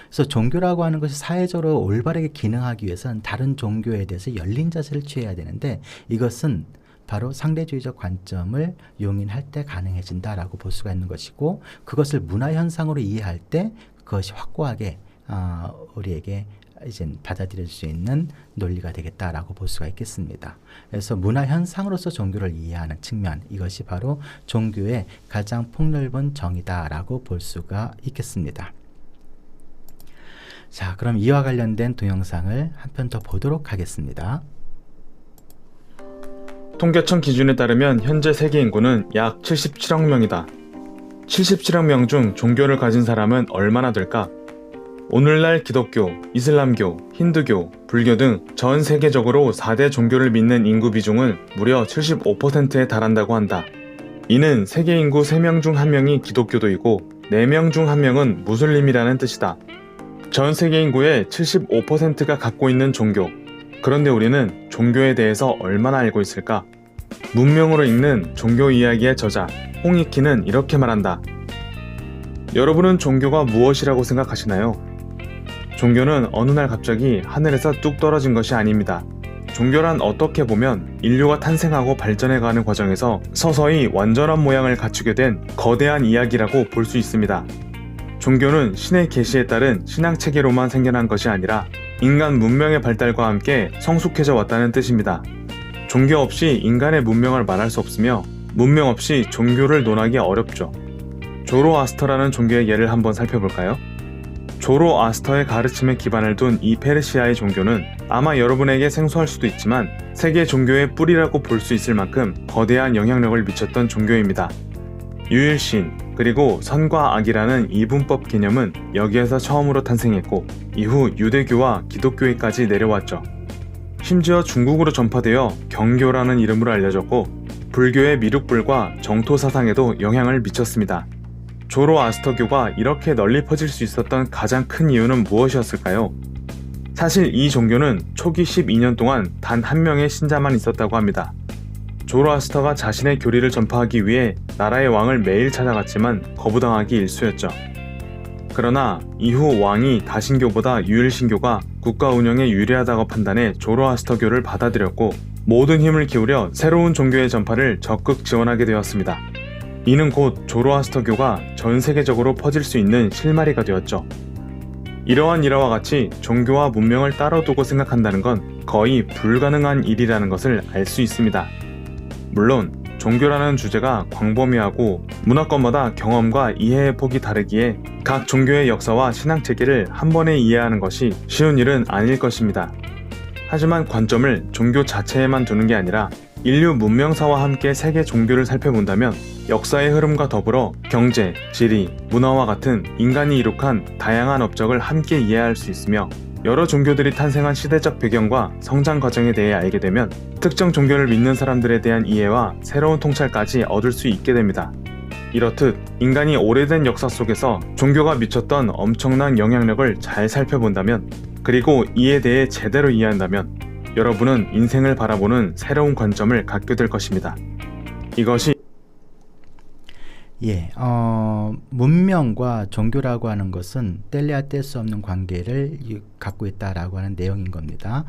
그래서 종교라고 하는 것이 사회적으로 올바르게 기능하기 위해서는 다른 종교에 대해서 열린 자세를 취해야 되는데 이것은 바로 상대주의적 관점을 용인할 때 가능해진다라고 볼 수가 있는 것이고 그것을 문화 현상으로 이해할 때 그것이 확고하게 우리에게 이제 받아들일 수 있는 논리가 되겠다라고 볼 수가 있겠습니다. 그래서 문화 현상으로서 종교를 이해하는 측면 이것이 바로 종교의 가장 폭넓은 정의다라고 볼 수가 있겠습니다. 자, 그럼 이와 관련된 동영상을 한 편 더 보도록 하겠습니다.
통계청 기준에 따르면 현재 세계 인구는 약 77억 명이다. 77억 명 중 종교를 가진 사람은 얼마나 될까? 오늘날 기독교, 이슬람교, 힌두교, 불교 등 전 세계적으로 4대 종교를 믿는 인구 비중은 무려 75%에 달한다고 한다. 이는 세계 인구 3명 중 1명이 기독교도이고 4명 중 1명은 무슬림이라는 뜻이다. 전 세계 인구의 75%가 갖고 있는 종교. 그런데 우리는 종교에 대해서 얼마나 알고 있을까? 문명으로 읽는 종교 이야기의 저자 홍익희는 이렇게 말한다. 여러분은 종교가 무엇이라고 생각하시나요? 종교는 어느 날 갑자기 하늘에서 뚝 떨어진 것이 아닙니다. 종교란 어떻게 보면 인류가 탄생하고 발전해가는 과정에서 서서히 완전한 모양을 갖추게 된 거대한 이야기라고 볼 수 있습니다. 종교는 신의 계시에 따른 신앙체계로만 생겨난 것이 아니라 인간 문명의 발달과 함께 성숙해져 왔다는 뜻입니다. 종교 없이 인간의 문명을 말할 수 없으며 문명 없이 종교를 논하기 어렵죠. 조로아스터라는 종교의 예를 한번 살펴볼까요? 조로아스터의 가르침에 기반을 둔 이 페르시아의 종교는 아마 여러분에게 생소할 수도 있지만 세계 종교의 뿌리라고 볼 수 있을 만큼 거대한 영향력을 미쳤던 종교입니다. 유일신 그리고 선과 악이라는 이분법 개념은 여기에서 처음으로 탄생했고 이후 유대교와 기독교에까지 내려왔죠. 심지어 중국으로 전파되어 경교라는 이름으로 알려졌고 불교의 미륵불과 정토 사상에도 영향을 미쳤습니다. 조로아스터교가 이렇게 널리 퍼질 수 있었던 가장 큰 이유는 무엇이었을까요? 사실 이 종교는 초기 12년 동안 단 한 명의 신자만 있었다고 합니다. 조로아스터가 자신의 교리를 전파하기 위해 나라의 왕을 매일 찾아갔지만 거부당하기 일쑤였죠. 그러나 이후 왕이 다신교보다 유일신교가 국가 운영에 유리하다고 판단해 조로아스터교를 받아들였고 모든 힘을 기울여 새로운 종교의 전파를 적극 지원하게 되었습니다. 이는 곧 조로아스터교가 전 세계적으로 퍼질 수 있는 실마리가 되었죠. 이러한 일화와 같이 종교와 문명을 따로 두고 생각한다는 건 거의 불가능한 일이라는 것을 알 수 있습니다. 물론 종교라는 주제가 광범위하고 문화권마다 경험과 이해의 폭이 다르기에 각 종교의 역사와 신앙 체계를 한 번에 이해하는 것이 쉬운 일은 아닐 것입니다. 하지만 관점을 종교 자체에만 두는 게 아니라 인류 문명사와 함께 세계 종교를 살펴본다면 역사의 흐름과 더불어 경제, 지리, 문화와 같은 인간이 이룩한 다양한 업적을 함께 이해할 수 있으며 여러 종교들이 탄생한 시대적 배경과 성장 과정에 대해 알게 되면 특정 종교를 믿는 사람들에 대한 이해와 새로운 통찰까지 얻을 수 있게 됩니다. 이렇듯 인간이 오래된 역사 속에서 종교가 미쳤던 엄청난 영향력을 잘 살펴본다면 그리고 이에 대해 제대로 이해한다면 여러분은 인생을 바라보는 새로운 관점을 갖게 될 것입니다. 이것이
문명과 종교라고 하는 것은 뗄래야 뗄 수 없는 관계를 갖고 있다라고 하는 내용인 겁니다.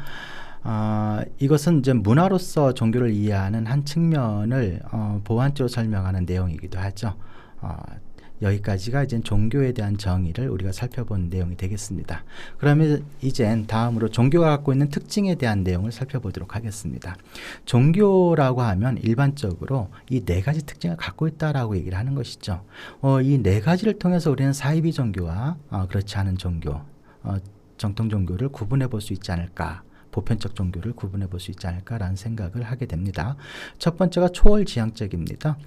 이것은 이제 문화로서 종교를 이해하는 한 측면을 보완적으로 설명하는 내용이기도 하죠. 여기까지가 이제 종교에 대한 정의를 우리가 살펴본 내용이 되겠습니다. 그러면 이젠 다음으로 종교가 갖고 있는 특징에 대한 내용을 살펴보도록 하겠습니다. 종교라고 하면 일반적으로 이 네 가지 특징을 갖고 있다라고 얘기를 하는 것이죠. 이 네 가지를 통해서 우리는 사이비 종교와 그렇지 않은 종교, 정통 종교를 구분해 볼 수 있지 않을까, 보편적 종교를 구분해 볼 수 있지 않을까라는 생각을 하게 됩니다. 첫 번째가 초월지향적입니다.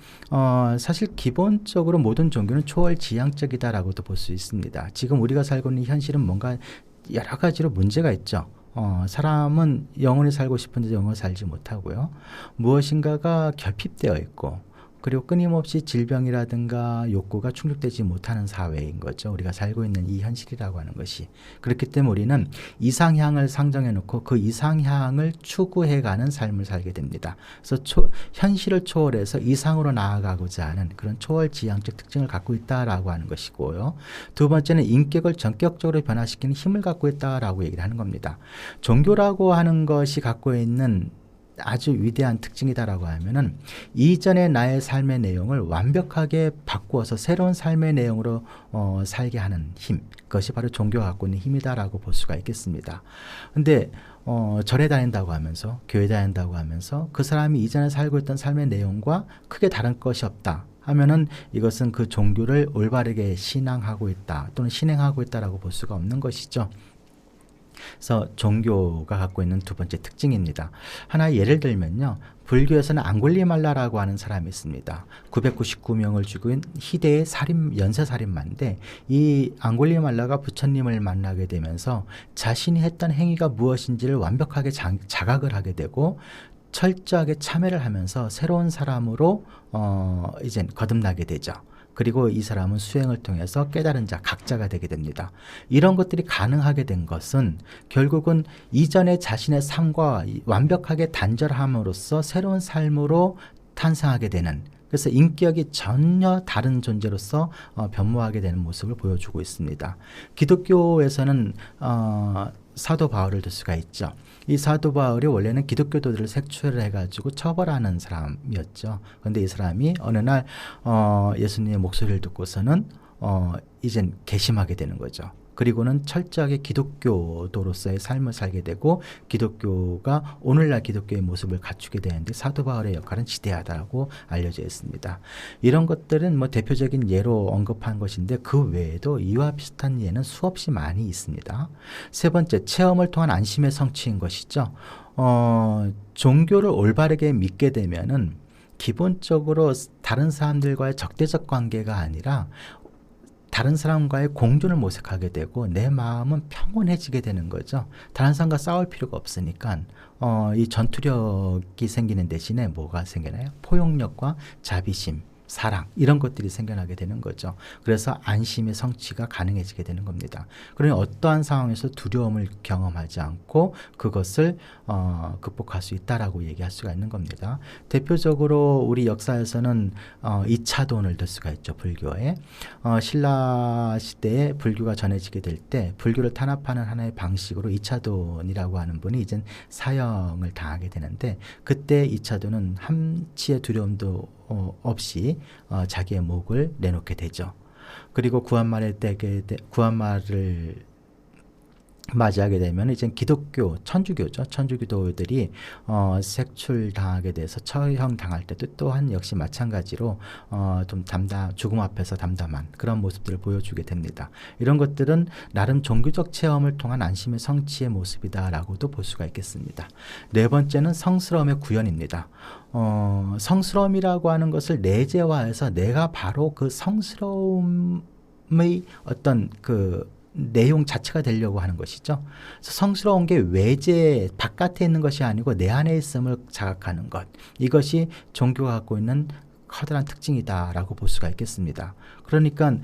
사실 기본적으로 모든 종교는 초월지향적이다라고도 볼 수 있습니다. 지금 우리가 살고 있는 현실은 뭔가 여러 가지로 문제가 있죠. 사람은 영원히 살고 싶은데 영원히 살지 못하고요. 무엇인가가 결핍되어 있고 그리고 끊임없이 질병이라든가 욕구가 충족되지 못하는 사회인 거죠. 우리가 살고 있는 이 현실이라고 하는 것이. 그렇기 때문에 우리는 이상향을 상정해 놓고 그 이상향을 추구해가는 삶을 살게 됩니다. 그래서 현실을 초월해서 이상으로 나아가고자 하는 그런 초월지향적 특징을 갖고 있다라고 하는 것이고요. 두 번째는 인격을 전격적으로 변화시키는 힘을 갖고 있다라고 얘기를 하는 겁니다. 종교라고 하는 것이 갖고 있는 아주 위대한 특징이다라고 하면은 이전의 나의 삶의 내용을 완벽하게 바꾸어서 새로운 삶의 내용으로 살게 하는 힘, 그것이 바로 종교가 갖고 있는 힘이다라고 볼 수가 있겠습니다. 근데 절에 다닌다고 하면서 교회 다닌다고 하면서 그 사람이 이전에 살고 있던 삶의 내용과 크게 다른 것이 없다 하면은 이것은 그 종교를 올바르게 신앙하고 있다 또는 신행하고 있다라고 볼 수가 없는 것이죠. 그래서 종교가 갖고 있는 두 번째 특징입니다. 하나의 예를 들면요. 불교에서는 앙굴리말라라고 하는 사람이 있습니다. 999명을 죽인 희대의 연쇄살인마인데 이 앙굴리말라가 부처님을 만나게 되면서 자신이 했던 행위가 무엇인지를 완벽하게 자각을 하게 되고 철저하게 참회를 하면서 새로운 사람으로 이제 거듭나게 되죠. 그리고 이 사람은 수행을 통해서 깨달은 자, 각자가 되게 됩니다. 이런 것들이 가능하게 된 것은 결국은 이전의 자신의 삶과 완벽하게 단절함으로써 새로운 삶으로 탄생하게 되는, 그래서 인격이 전혀 다른 존재로서 변모하게 되는 모습을 보여주고 있습니다. 기독교에서는 사도 바울을 들 수가 있죠. 이 사도 바울이 원래는 기독교도들을 색출을 해가지고 처벌하는 사람이었죠. 그런데 이 사람이 어느 날 예수님의 목소리를 듣고서는 이젠 개심하게 되는 거죠. 그리고는 철저하게 기독교도로서의 삶을 살게 되고 기독교가 오늘날 기독교의 모습을 갖추게 되는데 사도 바울의 역할은 지대하다고 알려져 있습니다. 이런 것들은 뭐 대표적인 예로 언급한 것인데 그 외에도 이와 비슷한 예는 수없이 많이 있습니다. 세 번째, 체험을 통한 안심의 성취인 것이죠. 종교를 올바르게 믿게 되면은 기본적으로 다른 사람들과의 적대적 관계가 아니라 다른 사람과의 공존을 모색하게 되고 내 마음은 평온해지게 되는 거죠. 다른 사람과 싸울 필요가 없으니까 이 전투력이 생기는 대신에 뭐가 생기나요? 포용력과 자비심, 사랑 이런 것들이 생겨나게 되는 거죠. 그래서 안심의 성취가 가능해지게 되는 겁니다. 그러니 어떠한 상황에서 두려움을 경험하지 않고 그것을 극복할 수 있다라고 얘기할 수가 있는 겁니다. 대표적으로 우리 역사에서는 이차돈을 들 수가 있죠. 불교에 신라 시대에 불교가 전해지게 될 때 불교를 탄압하는 하나의 방식으로 이차돈이라고 하는 분이 이젠 사형을 당하게 되는데 그때 이차돈은 한치의 두려움도 없이 자기의 목을 내놓게 되죠. 그리고 구한말을 맞이하게 되면 이제 기독교, 천주교죠. 천주교도들이 색출당하게 돼서 처형당할 때도 또한 역시 마찬가지로 좀 죽음 앞에서 담담한 그런 모습들을 보여주게 됩니다. 이런 것들은 나름 종교적 체험을 통한 안심의 성취의 모습이다라고도 볼 수가 있겠습니다. 네 번째는 성스러움의 구현입니다. 성스러움이라고 하는 것을 내재화해서 내가 바로 그 성스러움의 어떤 그 내용 자체가 되려고 하는 것이죠. 그래서 성스러운 게 외제 바깥에 있는 것이 아니고 내 안에 있음을 자각하는 것. 이것이 종교가 갖고 있는 커다란 특징이다라고 볼 수가 있겠습니다. 그러니까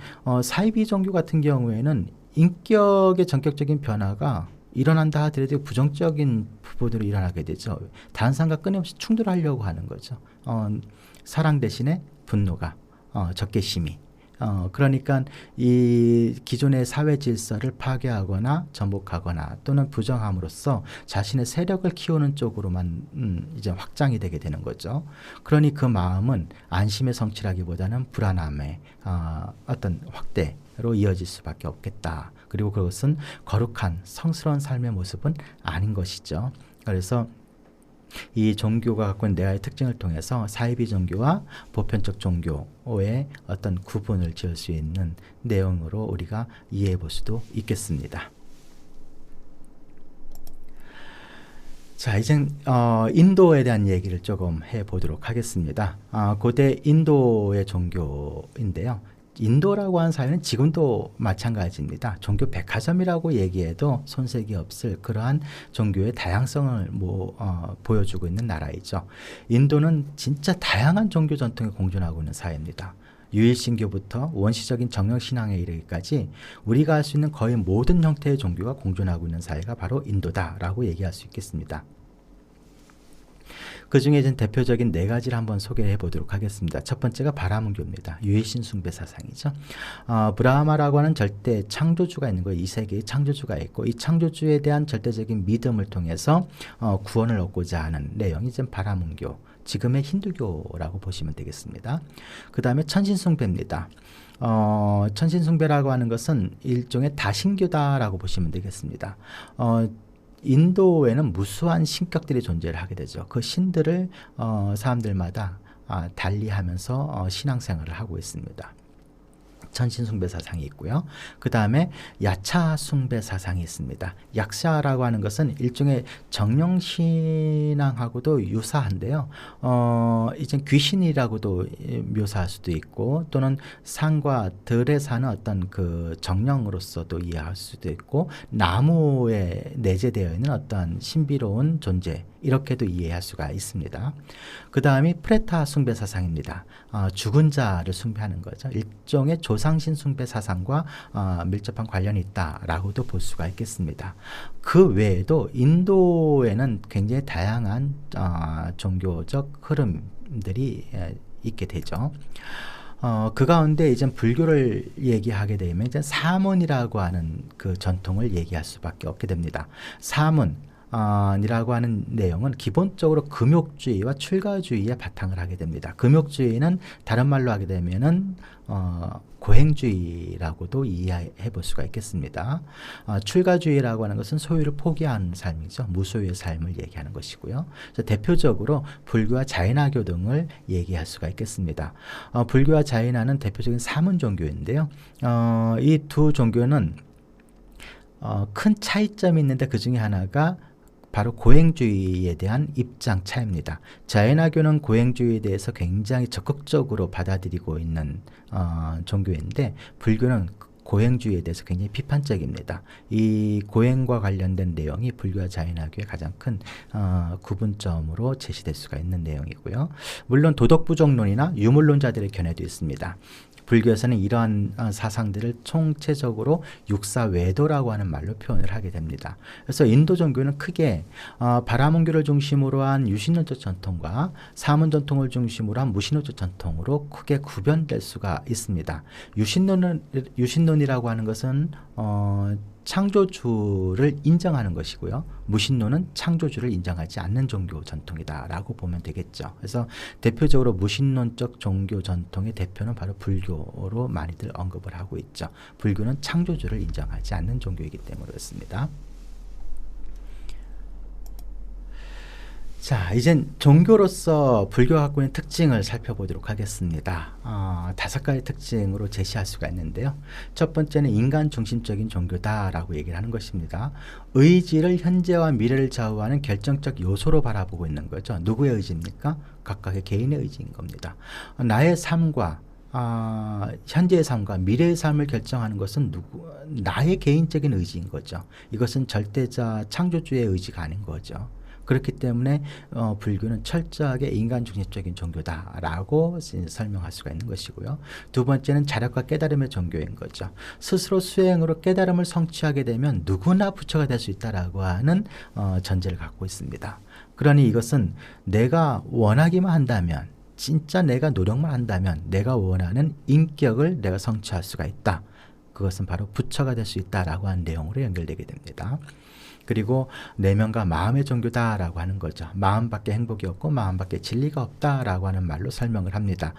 사이비 종교 같은 경우에는 인격의 전격적인 변화가 일어난다 하더라도 부정적인 부분으로 일어나게 되죠. 다른 사람과 끊임없이 충돌하려고 하는 거죠. 사랑 대신에 분노가, 적개심이. 그러니까 이 기존의 사회 질서를 파괴하거나 전복하거나 또는 부정함으로써 자신의 세력을 키우는 쪽으로만 이제 확장이 되게 되는 거죠. 그러니 그 마음은 안심의 성취라기보다는 불안함의 어떤 확대로 이어질 수밖에 없겠다. 그리고 그것은 거룩한 성스러운 삶의 모습은 아닌 것이죠. 그래서 이 종교가 갖고 있는 내화의 특징을 통해서 사이비 종교와 보편적 종교의 어떤 구분을 지을 수 있는 내용으로 우리가 이해해 볼 수도 있겠습니다. 자, 이제 인도에 대한 얘기를 조금 해보도록 하겠습니다. 고대 인도의 종교인데요. 인도라고 하는 사회는 지금도 마찬가지입니다. 종교 백화점이라고 얘기해도 손색이 없을 그러한 종교의 다양성을 보여주고 있는 나라이죠. 인도는 진짜 다양한 종교 전통이 공존하고 있는 사회입니다. 유일신교부터 원시적인 정령신앙에 이르기까지 우리가 알 수 있는 거의 모든 형태의 종교가 공존하고 있는 사회가 바로 인도다라고 얘기할 수 있겠습니다. 그 중에 이제 대표적인 네 가지를 한번 소개해 보도록 하겠습니다. 첫 번째가 바라문교입니다. 유일신 숭배 사상이죠. 브라하마라고 하는 절대 창조주가 있는 거예요. 이 세계에 창조주가 있고 이 창조주에 대한 절대적인 믿음을 통해서 구원을 얻고자 하는 내용이 이제 바라문교, 지금의 힌두교라고 보시면 되겠습니다. 그 다음에 천신숭배입니다. 천신숭배라고 하는 것은 일종의 다신교다라고 보시면 되겠습니다. 인도에는 무수한 신격들이 존재를 하게 되죠. 그 신들을 사람들마다 달리하면서 신앙생활을 하고 있습니다. 천신숭배 사상이 있고요. 그 다음에 야차숭배 사상이 있습니다. 약샤라고 하는 것은 일종의 정령신앙하고도 유사한데요. 이제 귀신이라고도 묘사할 수도 있고 또는 산과 들에 사는 어떤 그 정령으로서도 이해할 수도 있고 나무에 내재되어 있는 어떤 신비로운 존재 이렇게도 이해할 수가 있습니다. 그 다음이 프레타 숭배 사상입니다. 죽은 자를 숭배하는 거죠. 일종의 조상신 숭배 사상과 밀접한 관련이 있다라고도 볼 수가 있겠습니다. 그 외에도 인도에는 굉장히 다양한 종교적 흐름들이 있게 되죠. 그 가운데 이제 불교를 얘기하게 되면 이제 사문이라고 하는 그 전통을 얘기할 수밖에 없게 됩니다. 사문 이라고 하는 내용은 기본적으로 금욕주의와 출가주의에 바탕을 하게 됩니다. 금욕주의는 다른 말로 하게 되면은 고행주의라고도 이해해 볼 수가 있겠습니다. 출가주의라고 하는 것은 소유를 포기한 삶이죠. 무소유의 삶을 얘기하는 것이고요. 그래서 대표적으로 불교와 자인화교 등을 얘기할 수가 있겠습니다. 불교와 자인화는 대표적인 사문 종교인데요. 이 두 종교는 큰 차이점이 있는데 그 중에 하나가 바로 고행주의에 대한 입장 차이입니다. 자연화교는 고행주의에 대해서 굉장히 적극적으로 받아들이고 있는 종교인데 불교는 고행주의에 대해서 굉장히 비판적입니다. 이 고행과 관련된 내용이 불교와 자연화교의 가장 큰 구분점으로 제시될 수가 있는 내용이고요. 물론 도덕부정론이나 유물론자들의 견해도 있습니다. 불교에서는 이러한 사상들을 총체적으로 육사외도라고 하는 말로 표현을 하게 됩니다. 그래서 인도 종교는 크게 바라문교를 중심으로 한 유신론적 전통과 사문 전통을 중심으로 한 무신론적 전통으로 크게 구별될 수가 있습니다. 유신론이라고 하는 것은 창조주를 인정하는 것이고요. 무신론은 창조주를 인정하지 않는 종교 전통이다라고 보면 되겠죠. 그래서 대표적으로 무신론적 종교 전통의 대표는 바로 불교로 많이들 언급을 하고 있죠. 불교는 창조주를 인정하지 않는 종교이기 때문에 그렇습니다. 자, 이젠 종교로서 불교가 갖고 있는 특징을 살펴보도록 하겠습니다. 5가지 특징으로 제시할 수가 있는데요. 첫 번째는 인간 중심적인 종교다라고 얘기를 하는 것입니다. 의지를 현재와 미래를 좌우하는 결정적 요소로 바라보고 있는 거죠. 누구의 의지입니까? 각각의 개인의 의지인 겁니다. 나의 삶과 현재의 삶과 미래의 삶을 결정하는 것은 나의 개인적인 의지인 거죠. 이것은 절대자 창조주의 의지가 아닌 거죠. 그렇기 때문에 불교는 철저하게 인간 중심적인 종교다라고 설명할 수가 있는 것이고요. 두 번째는 자력과 깨달음의 종교인 거죠. 스스로 수행으로 깨달음을 성취하게 되면 누구나 부처가 될 수 있다라고 하는 전제를 갖고 있습니다. 그러니 이것은 내가 원하기만 한다면, 진짜 내가 노력만 한다면 내가 원하는 인격을 내가 성취할 수가 있다. 그것은 바로 부처가 될 수 있다라고 하는 내용으로 연결되게 됩니다. 그리고 내면과 마음의 종교다라고 하는 거죠. 마음밖에 행복이 없고 마음밖에 진리가 없다라고 하는 말로 설명을 합니다.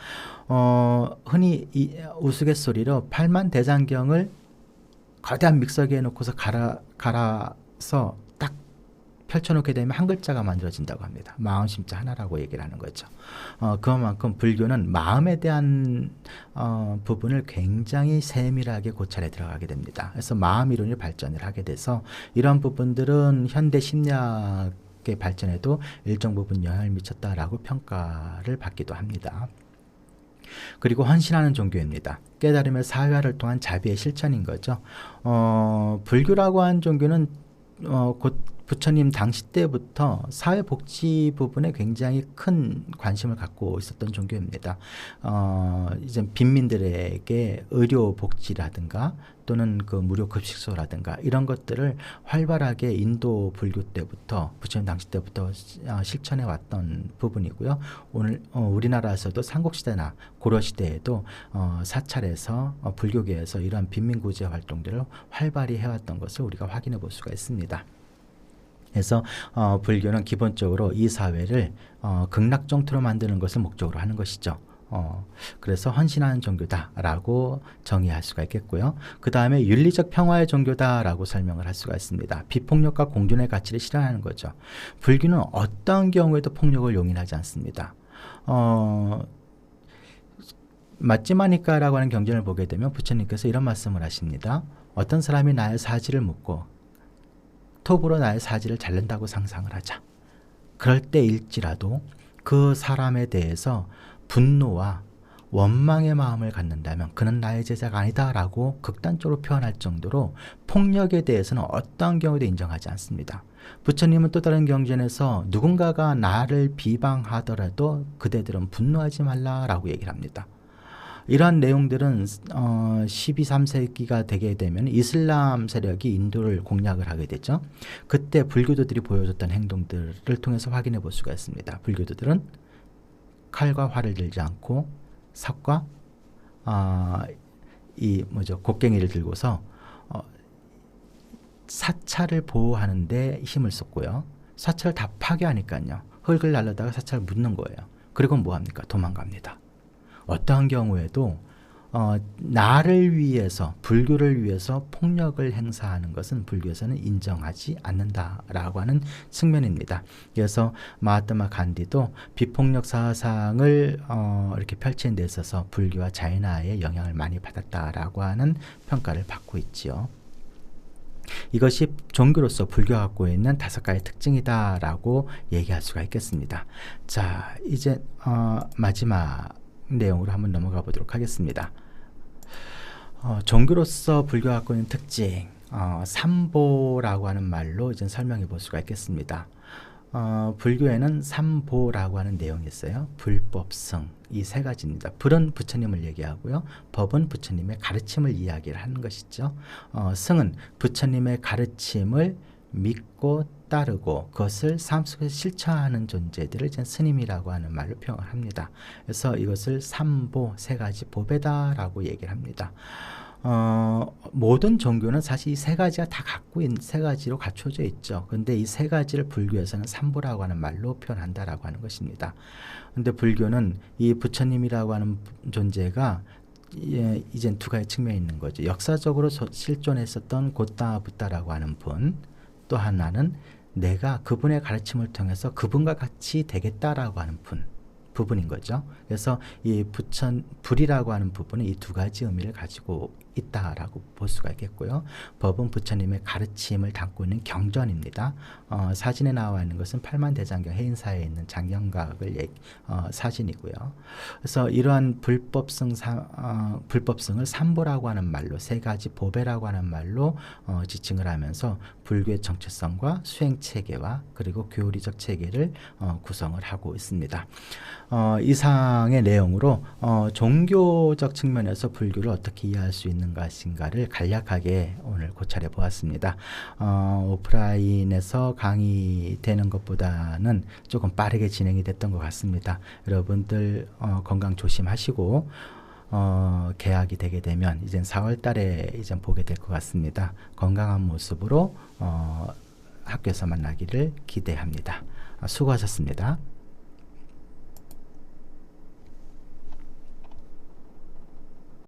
흔히 우스갯소리로 팔만대장경을 거대한 믹서기에 놓고서 갈아서 딱 펼쳐놓게 되면 한 글자가 만들어진다고 합니다. 마음 심자 하나라고 얘기를 하는 거죠. 그만큼 불교는 마음에 대한 부분을 굉장히 세밀하게 고찰에 들어가게 됩니다. 그래서 마음 이론이 발전을 하게 돼서 이런 부분들은 현대 심리학의 발전에도 일정 부분 영향을 미쳤다라고 평가를 받기도 합니다. 그리고 헌신하는 종교입니다. 깨달음의 사회화를 통한 자비의 실천인 거죠. 불교라고 하는 종교는 곧 부처님 당시 때부터 사회복지 부분에 굉장히 큰 관심을 갖고 있었던 종교입니다. 이제 빈민들에게 의료복지라든가 또는 그 무료 급식소라든가 이런 것들을 활발하게 인도 불교 때부터 부처님 당시 때부터 실천해 왔던 부분이고요. 오늘 우리나라에서도 삼국시대나 고려시대에도 사찰에서 불교계에서 이러한 빈민구제 활동들을 활발히 해왔던 것을 우리가 확인해 볼 수가 있습니다. 그래서 불교는 기본적으로 이 사회를 극락정토로 만드는 것을 목적으로 하는 것이죠. 그래서 헌신하는 종교다라고 정의할 수가 있겠고요. 그 다음에 윤리적 평화의 종교다라고 설명을 할 수가 있습니다. 비폭력과 공존의 가치를 실현하는 거죠. 불교는 어떤 경우에도 폭력을 용인하지 않습니다. 맞지마니까라고 하는 경전을 보게 되면 부처님께서 이런 말씀을 하십니다. 어떤 사람이 나의 사지를 묻고 톱으로 나의 사지를 자른다고 상상을 하자. 그럴 때일지라도 그 사람에 대해서 분노와 원망의 마음을 갖는다면 그는 나의 제자가 아니다라고 극단적으로 표현할 정도로 폭력에 대해서는 어떠한 경우도 인정하지 않습니다. 부처님은 또 다른 경전에서 누군가가 나를 비방하더라도 그대들은 분노하지 말라라고 얘기를 합니다. 이러한 내용들은 12, 3세기가 되게 되면 이슬람 세력이 인도를 공략을 하게 되죠. 그때 불교도들이 보여줬던 행동들을 통해서 확인해 볼 수가 있습니다. 불교도들은 칼과 활을 들지 않고 삭과 곡괭이를 들고서 사찰을 보호하는 데 힘을 쏟고요. 사찰을 다 파괴하니까요. 흙을 날려다가 사찰을 묻는 거예요. 그리고 뭐합니까? 도망갑니다. 어떠한 경우에도 나를 위해서, 불교를 위해서 폭력을 행사하는 것은 불교에서는 인정하지 않는다라고 하는 측면입니다. 그래서 마하트마 간디도 비폭력 사상을 이렇게 펼치는 데 있어서 불교와 자이나의 영향을 많이 받았다라고 하는 평가를 받고 있지요. 이것이 종교로서 불교가 갖고 있는 5가지 특징이다라고 얘기할 수가 있겠습니다. 자, 이제 마지막 내용으로 한번 넘어가 보도록 하겠습니다. 종교로서 불교가 갖고 있는 특징, 삼보라고 하는 말로 이제 설명해 볼 수가 있겠습니다. 불교에는 삼보라고 하는 내용이 있어요. 불법, 승, 이 3가지입니다. 불은 부처님을 얘기하고요. 법은 부처님의 가르침을 이야기를 하는 것이죠. 승은 부처님의 가르침을 믿고 따르고 그것을 삶 속에서 실천하는 존재들을 이제 스님이라고 하는 말로 표현을 합니다. 그래서 이것을 삼보, 3가지 보배다라고 얘기를 합니다. 모든 종교는 사실 이 3가지가 다 갖고 있는 3가지로 갖춰져 있죠. 그런데 이 3가지를 불교에서는 삼보라고 하는 말로 표현한다라고 하는 것입니다. 그런데 불교는 이 부처님이라고 하는 존재가 이젠 2가지 측면이 있는 거죠. 역사적으로 실존했었던 고따 부따라고 하는 분, 또 하나는 내가 그분의 가르침을 통해서 그분과 같이 되겠다라고 하는 부분인 거죠. 그래서 이 불이라고 하는 부분은 이 두 가지 의미를 가지고 있다라고 볼 수가 있겠고요. 법은 부처님의 가르침을 담고 있는 경전입니다. 사진에 나와 있는 것은 팔만대장경 해인사에 있는 장경각을 사진이고요. 그래서 이러한 불법성을 삼보라고 하는 말로, 세 가지 보배라고 하는 말로 지칭을 하면서 불교의 정체성과 수행 체계와 그리고 교리적 체계를 구성을 하고 있습니다. 이상의 내용으로 종교적 측면에서 불교를 어떻게 이해할 수 있는 것인가를 간략하게 오늘 고찰해 보았습니다. 오프라인에서 강의되는 것보다는 조금 빠르게 진행이 됐던 것 같습니다. 여러분들 건강 조심하시고 개학이 되게 되면 이제 4월 달에 이제 보게 될 것 같습니다. 건강한 모습으로 학교에서 만나기를 기대합니다. 수고하셨습니다.